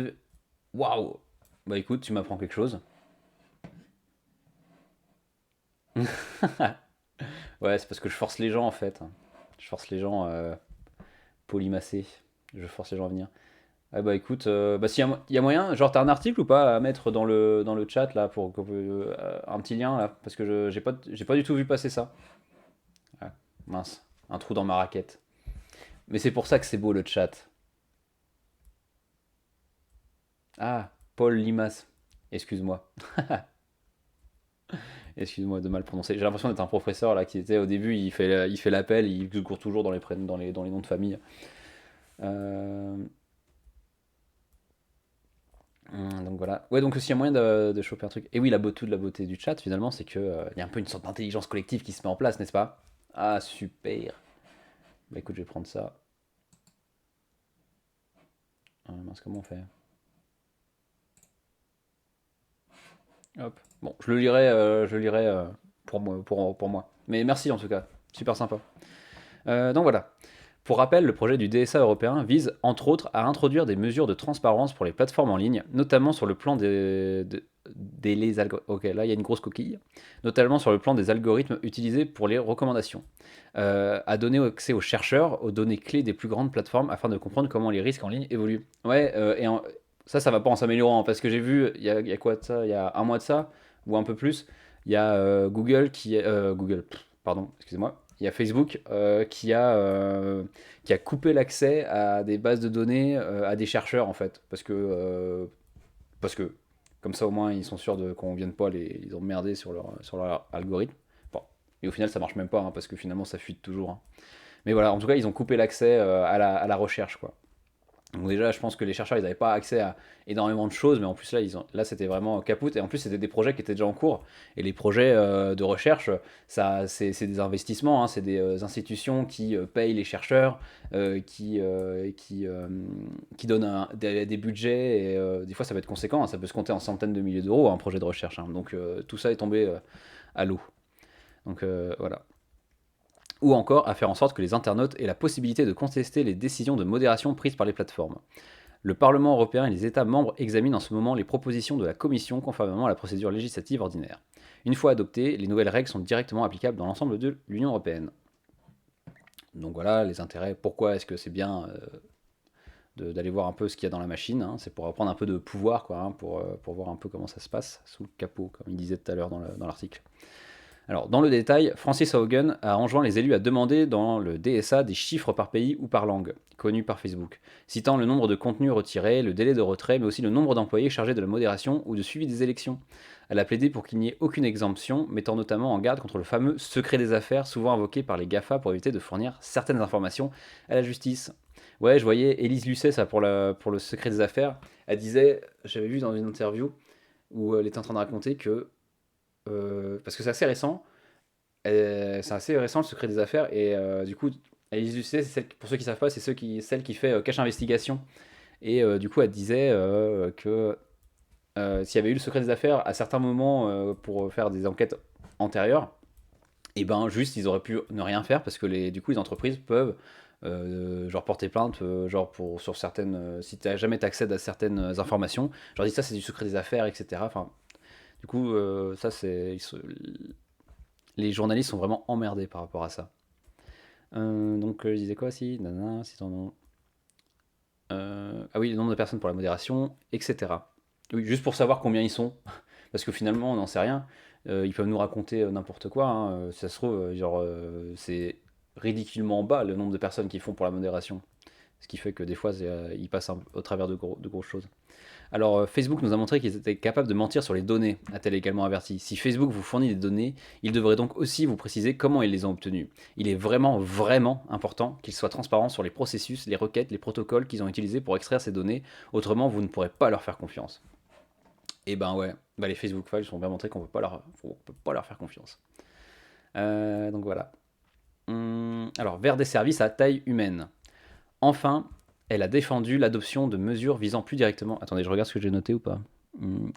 Waouh! Bah écoute, tu m'apprends quelque chose. Ouais, c'est parce que je force les gens en fait. Je force les gens polymassés. Je force les gens à venir. Ah bah écoute, bah s'il y a moyen, genre t'as un article ou pas à mettre dans le chat là pour un petit lien là, parce que j'ai pas du tout vu passer ça. Ah, mince, un trou dans ma raquette. Mais c'est pour ça que c'est beau le chat. Ah, Paul Limas. Excuse-moi. Excuse-moi de mal prononcer. J'ai l'impression d'être un professeur là qui était au début, il fait l'appel, il court toujours dans les prénoms, dans les noms de famille. Euh, donc voilà. Ouais, donc s'il y a moyen de choper un truc. Et oui, toute la beauté du chat, finalement, c'est que il y a un peu une sorte d'intelligence collective qui se met en place, n'est-ce pas? Ah, super. Bah écoute, je vais prendre ça. Ah, mince, comment on fait? Hop. Bon, je le lirai pour moi. Mais merci en tout cas. Super sympa. Donc voilà. Pour rappel, le projet du DSA européen vise, entre autres, à introduire des mesures de transparence pour les plateformes en ligne, notamment sur le plan Ok, là il y a une grosse coquille. Notamment sur le plan des algorithmes utilisés pour les recommandations. À donner accès aux chercheurs aux données clés des plus grandes plateformes afin de comprendre comment les risques en ligne évoluent. Ouais, ça va pas en s'améliorant, parce que j'ai vu, il y a quoi de ça? Il y a un mois de ça, ou un peu plus. Il y a pardon, excusez-moi. Il y a Facebook qui a coupé l'accès à des bases de données à des chercheurs en fait, parce que comme ça au moins ils sont sûrs de qu'on vienne pas les emmerder sur leur algorithme. Bon. Et au final ça marche même pas hein, parce que finalement ça fuite toujours, hein. Mais voilà, en tout cas ils ont coupé l'accès à la recherche quoi. Donc déjà, je pense que les chercheurs, ils n'avaient pas accès à énormément de choses, mais en plus là, c'était vraiment capoute. Et en plus, c'était des projets qui étaient déjà en cours. Et les projets de recherche, ça, c'est des investissements, hein, c'est des institutions qui payent les chercheurs, qui donnent des budgets. Et des fois, ça peut être conséquent, hein, ça peut se compter en centaines de milliers d'euros un projet de recherche, hein. Donc tout ça est tombé à l'eau. Donc voilà. Ou encore à faire en sorte que les internautes aient la possibilité de contester les décisions de modération prises par les plateformes. Le Parlement européen et les États membres examinent en ce moment les propositions de la Commission conformément à la procédure législative ordinaire. Une fois adoptées, les nouvelles règles sont directement applicables dans l'ensemble de l'Union européenne. Donc voilà les intérêts. Pourquoi est-ce que c'est bien d'aller voir un peu ce qu'il y a dans la machine, hein. C'est pour reprendre un peu de pouvoir, quoi, hein, pour voir un peu comment ça se passe sous le capot, comme il disait tout à l'heure dans l'article. Alors, dans le détail, Francis Haugen a enjoint les élus à demander dans le DSA des chiffres par pays ou par langue, connus par Facebook, citant le nombre de contenus retirés, le délai de retrait, mais aussi le nombre d'employés chargés de la modération ou de suivi des élections. Elle a plaidé pour qu'il n'y ait aucune exemption, mettant notamment en garde contre le fameux secret des affaires, souvent invoqué par les GAFA pour éviter de fournir certaines informations à la justice. Ouais, je voyais Élise Lucet, ça, pour le secret des affaires. Elle disait, j'avais vu dans une interview, où elle était en train de raconter que parce que c'est assez récent le secret des affaires et du coup Alice Lucet, pour ceux qui savent pas, c'est celle qui fait Cache Investigation et du coup elle disait que s'il y avait eu le secret des affaires à certains moments pour faire des enquêtes antérieures, et ben juste ils auraient pu ne rien faire parce que du coup les entreprises peuvent genre porter plainte genre sur certaines si t'as jamais t'accèdes à certaines informations, genre dis ça c'est du secret des affaires etc. Enfin du coup, ça c'est les journalistes sont vraiment emmerdés par rapport à ça. Donc je disais quoi si nanana, si ton nom. Ah oui, le nombre de personnes pour la modération, etc. Oui, juste pour savoir combien ils sont, parce que finalement on n'en sait rien. Ils peuvent nous raconter n'importe quoi, hein. Si ça se trouve, genre c'est ridiculement bas le nombre de personnes qui font pour la modération. Ce qui fait que des fois ils passent au travers de grosses choses. Alors, Facebook nous a montré qu'ils étaient capables de mentir sur les données, a-t-elle également averti. Si Facebook vous fournit des données, il devrait donc aussi vous préciser comment ils les ont obtenues. Il est vraiment, vraiment important qu'ils soient transparents sur les processus, les requêtes, les protocoles qu'ils ont utilisés pour extraire ces données, autrement vous ne pourrez pas leur faire confiance. Et ben ouais, les Facebook Files ont bien montré qu'on ne peut pas leur faire confiance. Donc voilà. Alors, vers des services à taille humaine. Enfin, elle a défendu l'adoption de mesures visant plus directement. Attendez, je regarde ce que j'ai noté ou pas.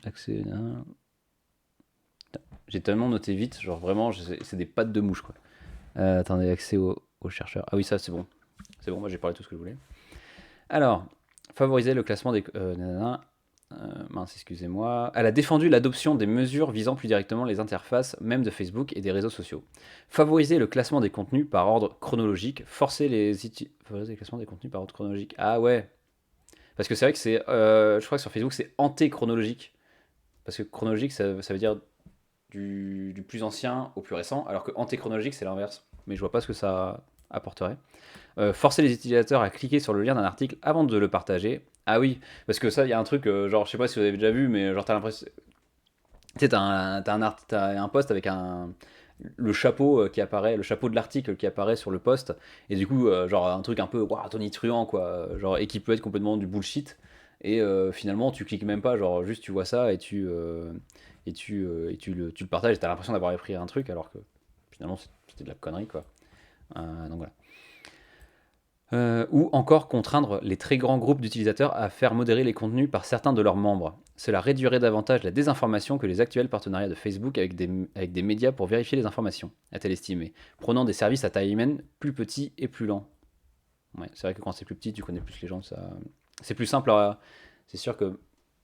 Accès. J'ai tellement noté vite, genre vraiment, c'est des pattes de mouche quoi. Attendez, accès aux chercheurs. Ah oui, ça c'est bon. C'est bon, moi j'ai parlé de tout ce que je voulais. Alors, favoriser le classement des. Mince, excusez-moi. Elle a défendu l'adoption des mesures visant plus directement les interfaces, même de Facebook et des réseaux sociaux. Favoriser le classement des contenus par ordre chronologique. Favoriser le classement des contenus par ordre chronologique. Ah ouais. Parce que c'est vrai que je crois que sur Facebook, c'est antéchronologique. Parce que chronologique, ça veut dire du plus ancien au plus récent, alors que antéchronologique, c'est l'inverse. Mais je vois pas ce que ça apporterait. Forcer les utilisateurs à cliquer sur le lien d'un article avant de le partager. Ah oui, parce que ça, il y a un truc, genre, je sais pas si vous avez déjà vu, mais genre, t'as l'impression. Tu sais, t'as un post avec le chapeau qui apparaît, le chapeau de l'article qui apparaît sur le post, et du coup, genre, un truc un peu, waouh, tonitruant, quoi, genre, et qui peut être complètement du bullshit, et finalement, tu cliques même pas, genre, juste tu vois ça, et tu le partages, et t'as l'impression d'avoir appris un truc, alors que finalement, c'était de la connerie, quoi. Donc voilà. Ou encore contraindre les très grands groupes d'utilisateurs à faire modérer les contenus par certains de leurs membres. Cela réduirait davantage la désinformation que les actuels partenariats de Facebook avec des médias pour vérifier les informations, a-t-elle estimé, prônant des services à taille humaine plus petits et plus lents. Ouais, c'est vrai que quand c'est plus petit, tu connais plus les gens, ça... c'est plus simple. C'est sûr que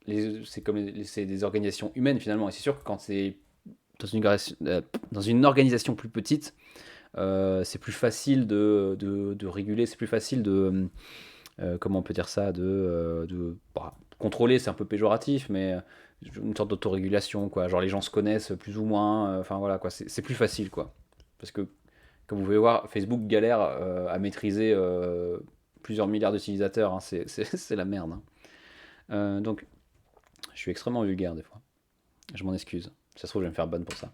c'est des organisations humaines finalement, et c'est sûr que quand c'est dans une organisation plus petite, c'est plus facile de réguler, c'est plus facile comment on peut dire ça, bah, contrôler, c'est un peu péjoratif, mais une sorte d'autorégulation, quoi. Genre les gens se connaissent plus ou moins, enfin voilà, quoi. C'est plus facile, quoi. Parce que, comme vous pouvez voir, Facebook galère à maîtriser plusieurs milliards d'utilisateurs, hein. C'est la merde, hein. Donc, je suis extrêmement vulgaire des fois. Je m'en excuse. Si ça se trouve, je vais me faire ban pour ça.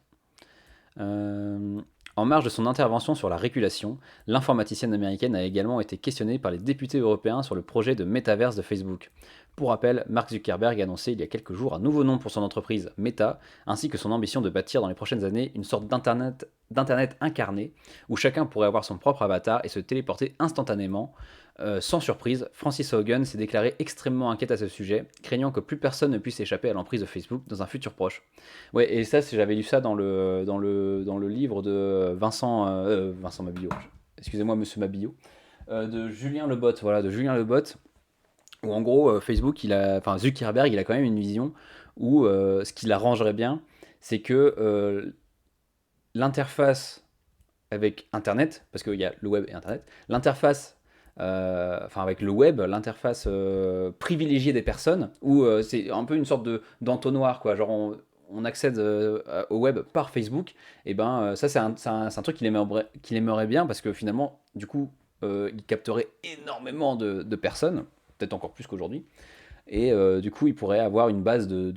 Euh, En marge de son intervention sur la régulation, l'informaticienne américaine a également été questionnée par les députés européens sur le projet de métaverse de Facebook. Pour rappel, Mark Zuckerberg a annoncé il y a quelques jours un nouveau nom pour son entreprise, Meta, ainsi que son ambition de bâtir dans les prochaines années une sorte d'Internet incarné, où chacun pourrait avoir son propre avatar et se téléporter instantanément. Sans surprise, Francis Haugen s'est déclaré extrêmement inquiète à ce sujet, craignant que plus personne ne puisse échapper à l'emprise de Facebook dans un futur proche. Ouais, et ça, j'avais lu ça dans le livre de Vincent Mabillot. Excusez-moi, monsieur Mabillot. De Julien Lebotte, voilà, de Julien Lebotte, où en gros, enfin Zuckerberg, il a quand même une vision où ce qui l'arrangerait bien, c'est que l'interface avec Internet, parce qu'il y a le web et Internet, l'interface, enfin avec le web, l'interface privilégiée des personnes, où c'est un peu une sorte d'entonnoir, quoi. Genre on accède au web par Facebook, et ben ça c'est un truc qu'il aimerait bien, parce que finalement, du coup, il capterait énormément de personnes, peut-être encore plus qu'aujourd'hui. Et du coup, il pourrait avoir une base de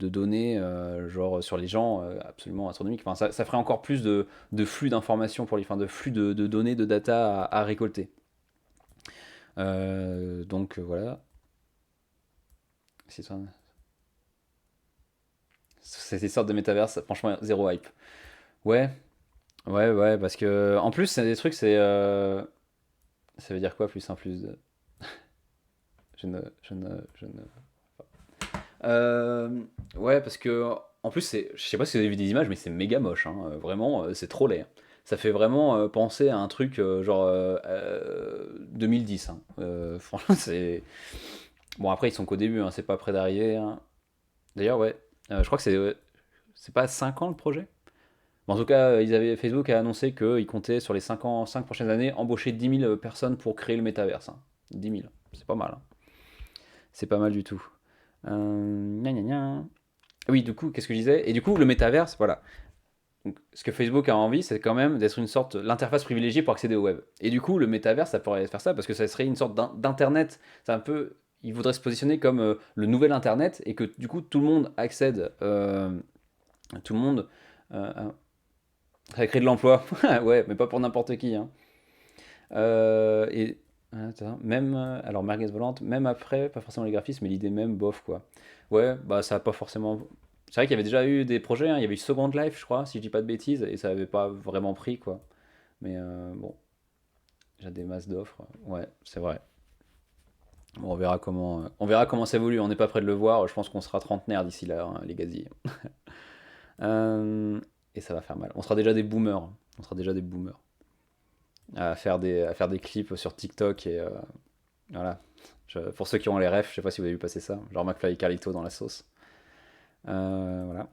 données, genre sur les gens, absolument astronomique. Enfin, ça ferait encore plus de flux d'informations pour lui, enfin, de flux de données, de data à récolter. Donc voilà. C'est ça. Cette sorte de métaverse, franchement, zéro hype. Ouais, ouais, ouais, parce que en plus, c'est des trucs, ça veut dire quoi, plus un plus de. Je ne. Euh, ouais, parce que en plus, je sais pas si vous avez vu des images, mais c'est méga moche, hein. Vraiment, c'est trop laid, hein. Ça fait vraiment penser à un truc genre 2010, hein. Franchement, c'est. Bon, après, ils sont qu'au début, hein, c'est pas près d'arriver, hein. D'ailleurs, ouais, je crois que c'est pas 5 ans le projet. Bon, en tout cas, Facebook a annoncé qu'il comptait sur les 5 ans, 5 prochaines années embaucher 10 000 personnes pour créer le métaverse, hein. 10 000, c'est pas mal, hein. C'est pas mal du tout. Gna gna gna. Oui, du coup, qu'est-ce que je disais? Et du coup, le métaverse, voilà. Donc, ce que Facebook a envie, c'est quand même d'être une sorte l'interface privilégiée pour accéder au web. Et du coup, le métaverse, ça pourrait faire ça parce que ça serait une sorte d'internet. C'est un peu, il voudrait se positionner comme le nouvel internet et que du coup, tout le monde accède, tout le monde, ça va créer de l'emploi. Ouais, mais pas pour n'importe qui, hein. Et attends, même, alors merguez volante, même après, pas forcément les graphismes, mais l'idée même, bof quoi. Ouais, bah ça a pas forcément. C'est vrai qu'il y avait déjà eu des projets, hein. Il y avait eu Second Life, je crois, si je dis pas de bêtises, et ça avait pas vraiment pris quoi. Mais bon, j'ai des masses d'offres. Ouais, c'est vrai. Bon, on verra comment ça évolue. On n'est pas près de le voir. Je pense qu'on sera trentenaire d'ici là, hein, les gazilles. Euh, et ça va faire mal. On sera déjà des boomers, hein. On sera déjà des boomers à faire des clips sur TikTok et voilà. Pour ceux qui ont les refs, je sais pas si vous avez vu passer ça, genre McFly et Carlito dans la sauce. Voilà.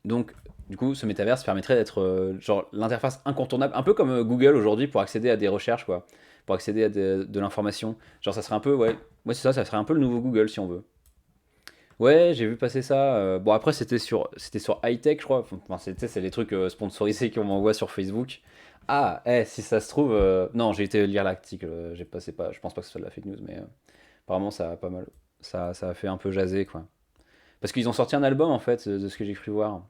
Donc, du coup, ce métaverse permettrait d'être genre l'interface incontournable, un peu comme Google aujourd'hui pour accéder à des recherches, quoi, pour accéder à de l'information. Genre, ça serait un peu, ouais, c'est ça, ça serait un peu le nouveau Google si on veut. Ouais, j'ai vu passer ça. Bon, après, c'était sur high-tech, je crois. Enfin, c'est les trucs sponsorisés qu'on m'envoie sur Facebook. Ah, si ça se trouve. Non, j'ai été lire l'article. J'ai passé pas. Je pense pas que ce soit de la fake news, mais apparemment, ça a pas mal. Ça a fait un peu jaser, quoi. Parce qu'ils ont sorti un album, en fait, de ce que j'ai cru voir.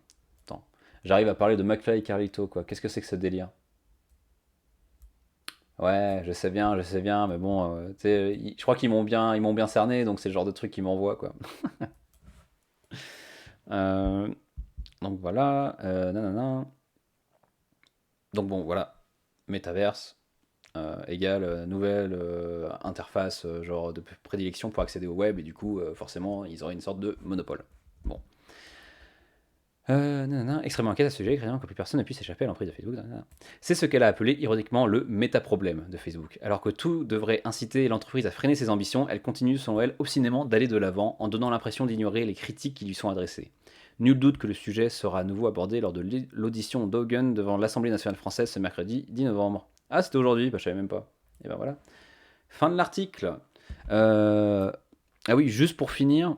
Attends. J'arrive à parler de McFly et Carlito, quoi. Qu'est-ce que c'est que ce délire? Ouais, je sais bien, mais bon, tu sais, je crois qu'ils m'ont bien cerné, donc c'est le genre de truc qu'ils m'envoient, quoi. Euh, Donc voilà, nanana. Donc bon, voilà, métaverse égale nouvelle interface genre de prédilection pour accéder au web et du coup forcément ils auraient une sorte de monopole. Bon. Nanana, extrêmement inquiète à ce sujet, craignant que plus personne ne puisse échapper à l'emprise de Facebook. Nanana. C'est ce qu'elle a appelé ironiquement le métaproblème de Facebook. Alors que tout devrait inciter l'entreprise à freiner ses ambitions, elle continue selon elle obstinément d'aller de l'avant en donnant l'impression d'ignorer les critiques qui lui sont adressées. Nul doute que le sujet sera à nouveau abordé lors de l'audition d'Hogan devant l'Assemblée nationale française ce mercredi 10 novembre. Ah, c'était aujourd'hui, bah, je savais même pas. Et ben voilà. Fin de l'article. Ah oui, juste pour finir,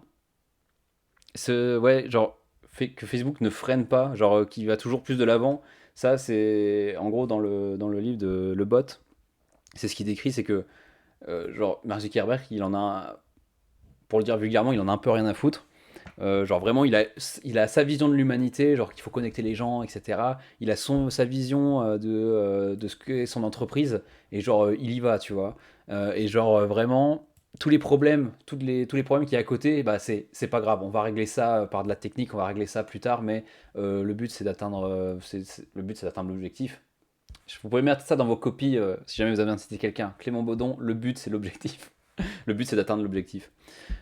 ouais, genre, fait que Facebook ne freine pas, genre, qu'il va toujours plus de l'avant. Ça, c'est en gros dans le livre de Le Bot, c'est ce qu'il décrit, c'est que, genre, Mark Zuckerberg, pour le dire vulgairement, il en a un peu rien à foutre. Genre vraiment, il a sa vision de l'humanité, genre qu'il faut connecter les gens, etc. Il a sa vision de ce qu'est son entreprise, et genre il y va, tu vois. Et genre vraiment, tous les problèmes qu'il y a à côté, bah c'est pas grave, on va régler ça par de la technique, on va régler ça plus tard, mais le but c'est d'atteindre le but c'est d'atteindre l'objectif. Vous pouvez mettre ça dans vos copies si jamais vous avez incité quelqu'un. Clément Baudon, le but c'est l'objectif. Le but c'est d'atteindre l'objectif.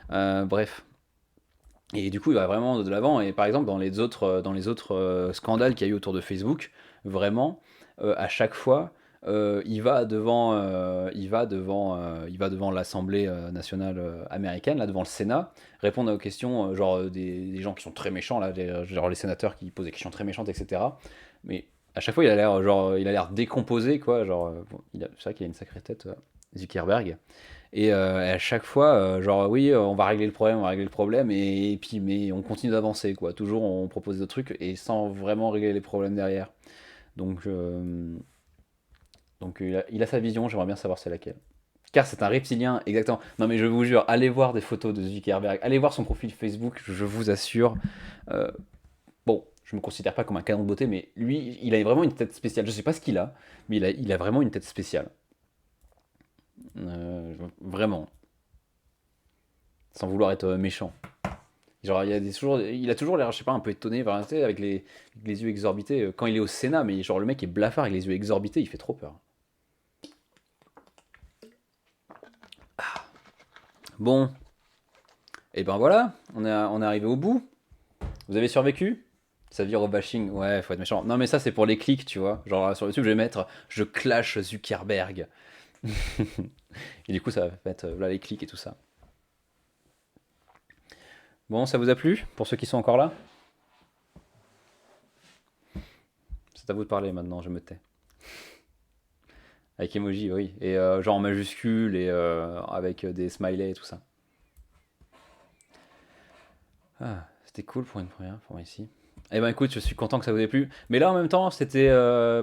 Bref. Et du coup, il va vraiment de l'avant. Et par exemple, dans les autres scandales qu'il y a eu autour de Facebook, vraiment, à chaque fois, il va devant l'Assemblée nationale américaine, là, devant le Sénat, répondre aux questions, genre des gens qui sont très méchants, là, genre les sénateurs qui posent des questions très méchantes, etc. Mais à chaque fois, il a l'air décomposé, quoi. Genre, bon, c'est vrai qu'il a une sacrée tête, Zuckerberg. Et à chaque fois, genre, oui, on va régler le problème, on va régler le problème, et puis, mais on continue d'avancer, quoi. Toujours, on propose des trucs, et sans vraiment régler les problèmes derrière. Donc, il a sa vision, j'aimerais bien savoir c'est laquelle. Car c'est un reptilien, exactement. Non, mais je vous jure, allez voir des photos de Zuckerberg, allez voir son profil Facebook, je vous assure. Euh, bon, je me considère pas comme un canon de beauté, mais lui, il a vraiment une tête spéciale. Je sais pas ce qu'il a, mais il a vraiment une tête spéciale. Vraiment, sans vouloir être méchant. Genre, il a toujours l'air, je sais pas, un peu étonné, enfin, tu sais, avec les yeux exorbités. Quand il est au Sénat, mais genre le mec est blafard avec les yeux exorbités, il fait trop peur. Bon, et ben voilà, on est arrivé au bout. Vous avez survécu? Ça vire au bashing, ouais, faut être méchant. Non, mais ça, c'est pour les clics, tu vois. Genre, sur YouTube, je vais mettre je clash Zuckerberg. Et du coup, ça va mettre là les clics et tout ça. Bon, ça vous a plu? Pour ceux qui sont encore là? C'est à vous de parler maintenant, je me tais. Avec emoji, oui. Et genre en majuscule et avec des smileys et tout ça. Ah, c'était cool pour une première pour moi ici. Eh ben écoute, je suis content que ça vous ait plu. Mais là en même temps, c'était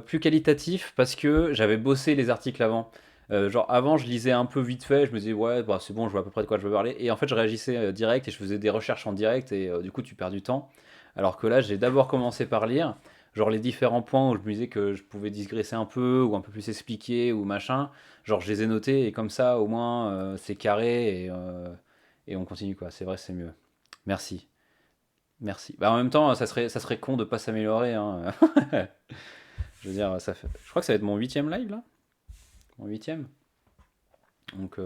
plus qualitatif parce que j'avais bossé les articles avant. Genre avant, je lisais un peu vite fait, je me disais ouais, bah, c'est bon, je vois à peu près de quoi je veux parler. Et en fait, je réagissais direct et je faisais des recherches en direct et du coup, tu perds du temps. Alors que là, j'ai d'abord commencé par lire, genre les différents points où je me disais que je pouvais digresser un peu ou un peu plus expliquer ou machin. Genre je les ai notés et comme ça, au moins, c'est carré et on continue quoi. C'est vrai, c'est mieux. Merci. Merci. Bah, en même temps, ça serait con de pas s'améliorer, hein. Je veux dire, je crois que ça va être mon huitième live là. Mon huitième. Donc,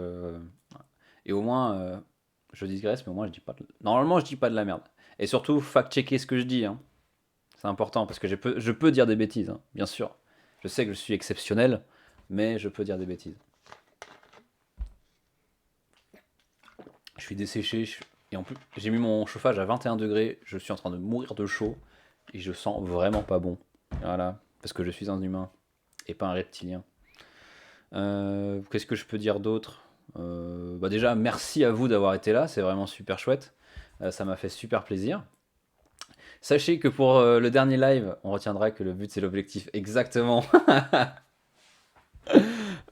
et au moins, je digresse, mais au moins je dis pas. Normalement, je dis pas de la merde. Et surtout, fact-checker ce que je dis, hein. C'est important parce que je peux dire des bêtises, hein, bien sûr. Je sais que je suis exceptionnel, mais je peux dire des bêtises. Je suis desséché, et en plus, j'ai mis mon chauffage à 21 degrés. Je suis en train de mourir de chaud et je sens vraiment pas bon. Voilà, parce que je suis un humain et pas un reptilien. Qu'est-ce que je peux dire d'autre? Bah déjà, merci à vous d'avoir été là, c'est vraiment super chouette. Ça m'a fait super plaisir. Sachez que pour le dernier live, on retiendra que le but c'est l'objectif. Exactement.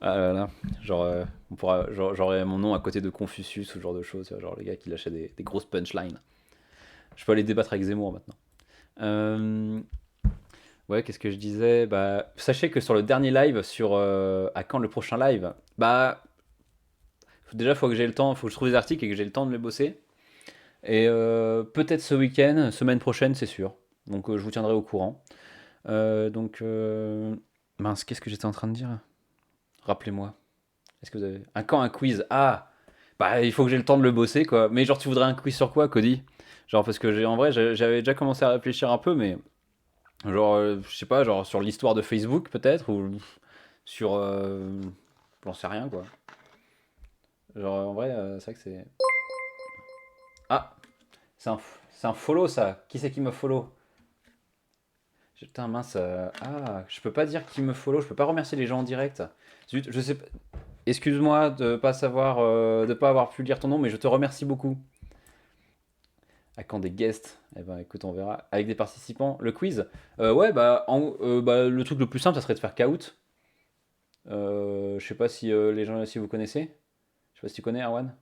Ah là là. Genre, j'aurais mon nom à côté de Confucius ou ce genre de choses. Tu vois, genre les gars qui lâchaient des grosses punchlines. Je peux aller débattre avec Zemmour maintenant. Euh, Ouais, qu'est-ce que je disais? Bah, sachez que sur le dernier live, à quand le prochain live? Bah, déjà, faut que j'ai le temps, faut que je trouve des articles et que j'ai le temps de les bosser. Et peut-être ce week-end, semaine prochaine, c'est sûr. Donc, je vous tiendrai au courant. Donc, mince, qu'est-ce que j'étais en train de dire? Rappelez-moi. Est-ce que vous avez un quiz? Ah, bah, il faut que j'ai le temps de le bosser, quoi. Mais genre, tu voudrais un quiz sur quoi, Cody? Genre, parce que en vrai, j'avais déjà commencé à réfléchir un peu, mais genre, je sais pas, genre sur l'histoire de Facebook peut-être, ou sur. J'en sais rien quoi. Genre en vrai, c'est vrai que c'est. Ah, c'est un follow ça. Qui c'est qui me follow? Putain, mince. Ah, je peux pas dire qui me follow, je peux pas remercier les gens en direct. Zut, je sais pas. Excuse-moi de pas savoir, de pas avoir pu lire ton nom, mais je te remercie beaucoup. À quand des guests? Eh ben, écoute, on verra. Avec des participants. Le quiz? Ouais, bah, le truc le plus simple, ça serait de faire Kahoot. Je sais pas si les gens, si vous connaissez. Je sais pas si tu connais, Erwan.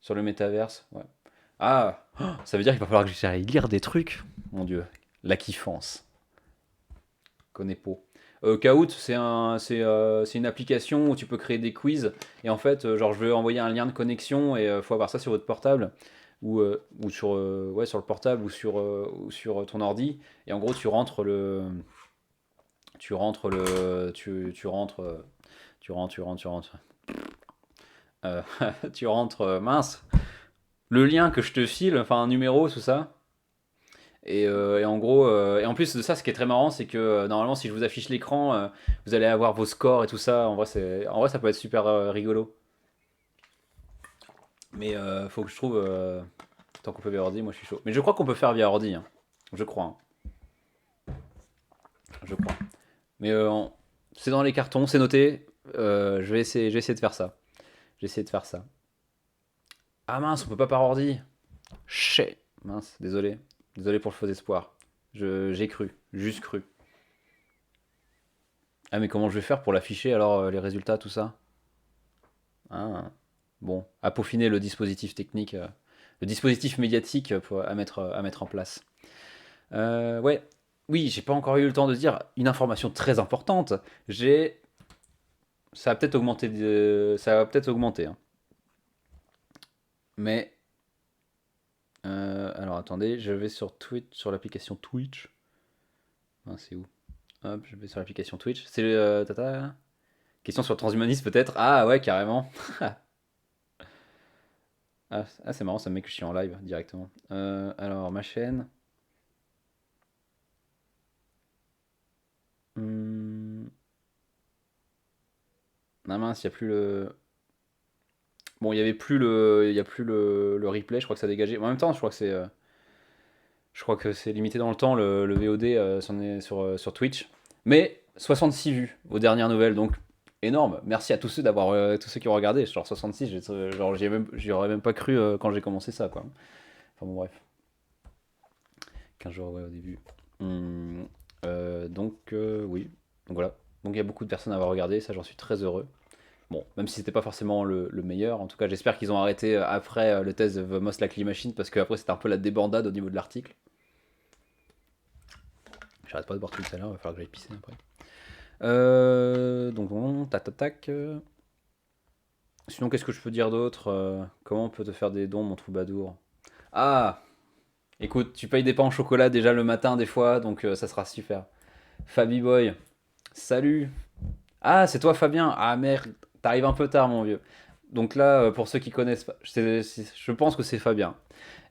Sur le métaverse. Ouais. Ah, ça veut dire qu'il va falloir que j'aille lire des trucs. Mon Dieu. La kiffance. Connais pas. Kahoot, c'est une application où tu peux créer des quiz. Et en fait, genre, je veux envoyer un lien de connexion et faut avoir ça sur votre portable ou sur, ouais, sur le portable ou sur ton ordi. Et en gros, tu rentres le, tu rentres, tu rentres, euh, tu rentres, mince, le lien que je te file, enfin un numéro, tout ça. Et en gros, et en plus de ça, ce qui est très marrant, c'est que normalement, si je vous affiche l'écran, vous allez avoir vos scores et tout ça. En vrai, ça peut être super rigolo. Mais faut que je trouve. Tant qu'on peut via ordi, moi je suis chaud. Mais je crois qu'on peut faire via ordi, hein. Je crois, hein. Je crois. Mais c'est dans les cartons, c'est noté. Je vais essayer de faire ça. Je vais essayer de faire ça. Ah mince, on peut pas par ordi. Chais. Mince, désolé. Désolé pour le faux espoir. J'ai cru, juste cru. Ah mais comment je vais faire pour l'afficher alors les résultats, tout ça? Ah, bon, à peaufiner le dispositif technique, le dispositif médiatique à mettre en place. Ouais, oui, j'ai pas encore eu le temps de dire une information très importante. J'ai, ça va peut-être augmenter, ça va peut-être augmenter, hein. Mais alors attendez, je vais sur Twitch, sur l'application Twitch. Ah, c'est où? Hop, je vais sur l'application Twitch. C'est tata. Question sur le transhumanisme peut-être. Ah ouais, carrément. C'est marrant, ça me met que je suis en live directement. Alors, ma chaîne. Hmm. Ah mince, il n'y a plus le. Bon, il y avait plus le. Il y a plus le replay, je crois que ça a dégagé. En même temps, je crois que c'est limité dans le temps, le VOD sur Twitch. Mais 66 vues aux dernières nouvelles, donc énorme. Merci à tous ceux tous ceux qui ont regardé. Genre 66, genre j'y aurais même pas cru quand j'ai commencé ça, quoi. Enfin bon, bref. 15 jours, ouais, au début. Hum, oui. Donc voilà. Donc il y a beaucoup de personnes à avoir regardé, ça j'en suis très heureux. Bon, même si c'était pas forcément le meilleur, en tout cas j'espère qu'ils ont arrêté après le test de The Most Likely Machine parce qu'après c'était un peu la débandade au niveau de l'article. J'arrête pas de boire tout à l'heure, il va falloir que j'aille pisser après. Donc bon, tac tac tac. Sinon qu'est-ce que je peux dire d'autre? Comment on peut te faire des dons, mon troubadour? Ah, écoute, tu payes des pains au chocolat déjà le matin des fois, donc ça sera super. Fabi Boy, salut. Ah, c'est toi Fabien. Ah merde, t'arrives un peu tard mon vieux. Donc là, pour ceux qui connaissent pas, je pense que c'est Fabien.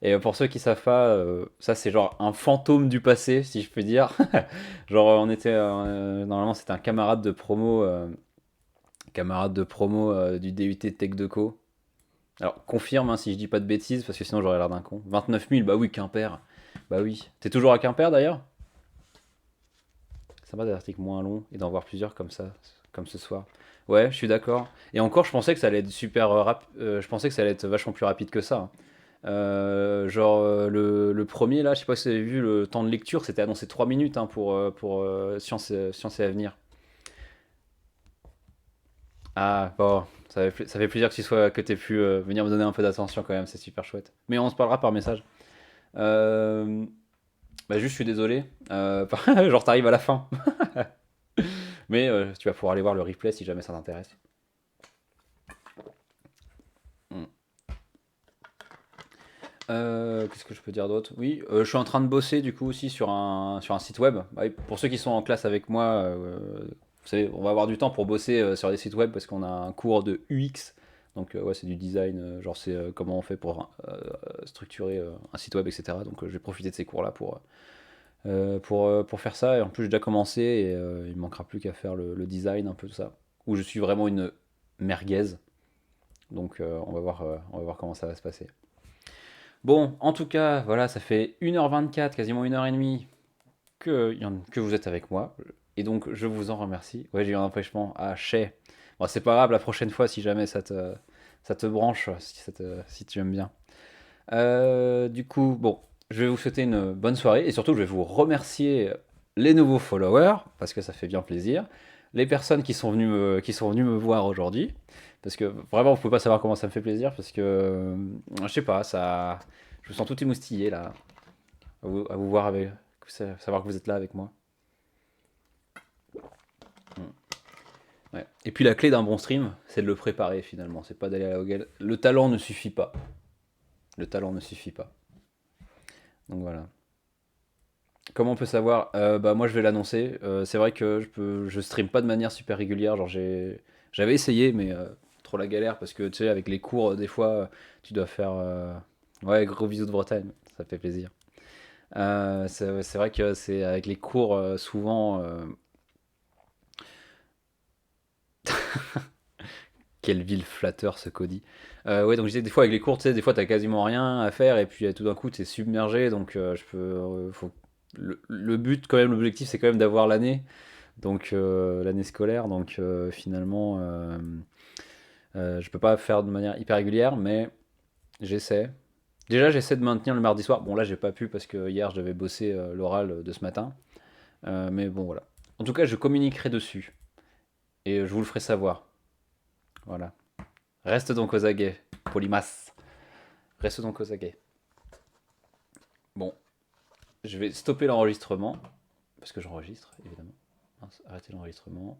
Et pour ceux qui savent pas, ça c'est genre un fantôme du passé, si je puis dire. Genre normalement c'était un camarade de promo du DUT Tech Deco. Alors confirme hein, si je dis pas de bêtises, parce que sinon j'aurais l'air d'un con. 29 000, bah oui, Quimper. Bah oui. T'es toujours à Quimper d'ailleurs? Sympa des articles moins longs et d'en voir plusieurs comme ça, comme ce soir. Ouais, je suis d'accord. Et encore, je pensais que ça allait être super rapide. Je pensais que ça allait être vachement plus rapide que ça, hein. Le premier là, je sais pas si vous avez vu le temps de lecture, c'était annoncé 3 minutes hein, pour Science et Avenir. Ah bon, ça fait plaisir que que tu aies pu venir me donner un peu d'attention quand même, c'est super chouette. Mais on se parlera par message. Euh, Bah juste, je suis désolé. Genre, t'arrives à la fin. Mais tu vas pouvoir aller voir le replay si jamais ça t'intéresse. Hmm. Qu'est-ce que je peux dire d'autre? Oui, je suis en train de bosser du coup aussi sur un site web. Bah, pour ceux qui sont en classe avec moi, vous savez, on va avoir du temps pour bosser sur des sites web parce qu'on a un cours de UX. Donc ouais, c'est du design, genre c'est comment on fait pour structurer un site web, etc. Donc je vais profiter de ces cours-là pour faire ça. Et en plus j'ai déjà commencé et il me manquera plus qu'à faire le design, un peu tout ça. Où je suis vraiment une merguez. Donc on va voir comment ça va se passer. Bon, en tout cas, voilà, ça fait 1h24, quasiment 1h30 que vous êtes avec moi. Et donc, je vous en remercie. Ouais, j'ai eu un empêchement. Ah, chais. Bon, c'est pas grave, la prochaine fois, si jamais ça te branche, si tu aimes bien. Du coup, bon, je vais vous souhaiter une bonne soirée et surtout, je vais vous remercier les nouveaux followers parce que ça fait bien plaisir. Les personnes qui sont venues me voir aujourd'hui. Parce que vraiment, vous pouvez pas savoir comment ça me fait plaisir parce que, je sais pas, je me sens tout émoustillé là, à vous voir savoir que vous êtes là avec moi. Mm. Ouais. Et puis la clé d'un bon stream, c'est de le préparer finalement. C'est pas d'aller à la hogueule. Le talent ne suffit pas. Le talent ne suffit pas. Donc voilà. Comment on peut savoir? Bah moi je vais l'annoncer. C'est vrai que je stream pas de manière super régulière. J'avais essayé, mais trop la galère parce que tu sais avec les cours des fois tu dois faire. Ouais, gros bisous de Bretagne, ça fait plaisir. C'est vrai que c'est avec les cours souvent. Quelle ville flatteur ce Cody. Ouais, donc je disais des fois avec les cours, tu sais, des fois t'as quasiment rien à faire et puis tout d'un coup t'es submergé. Donc le but quand même, l'objectif c'est quand même d'avoir l'année. Donc l'année scolaire. Donc finalement, je peux pas faire de manière hyper régulière, mais j'essaie. Déjà, j'essaie de maintenir le mardi soir. Bon, là, j'ai pas pu parce que hier, je devais bosser l'oral de ce matin. Mais bon, voilà. En tout cas, je communiquerai dessus et je vous le ferai savoir. Voilà. Reste donc aux aguets, Polymas. Reste donc aux aguets. Bon, je vais stopper l'enregistrement parce que j'enregistre, évidemment. Arrêtez l'enregistrement.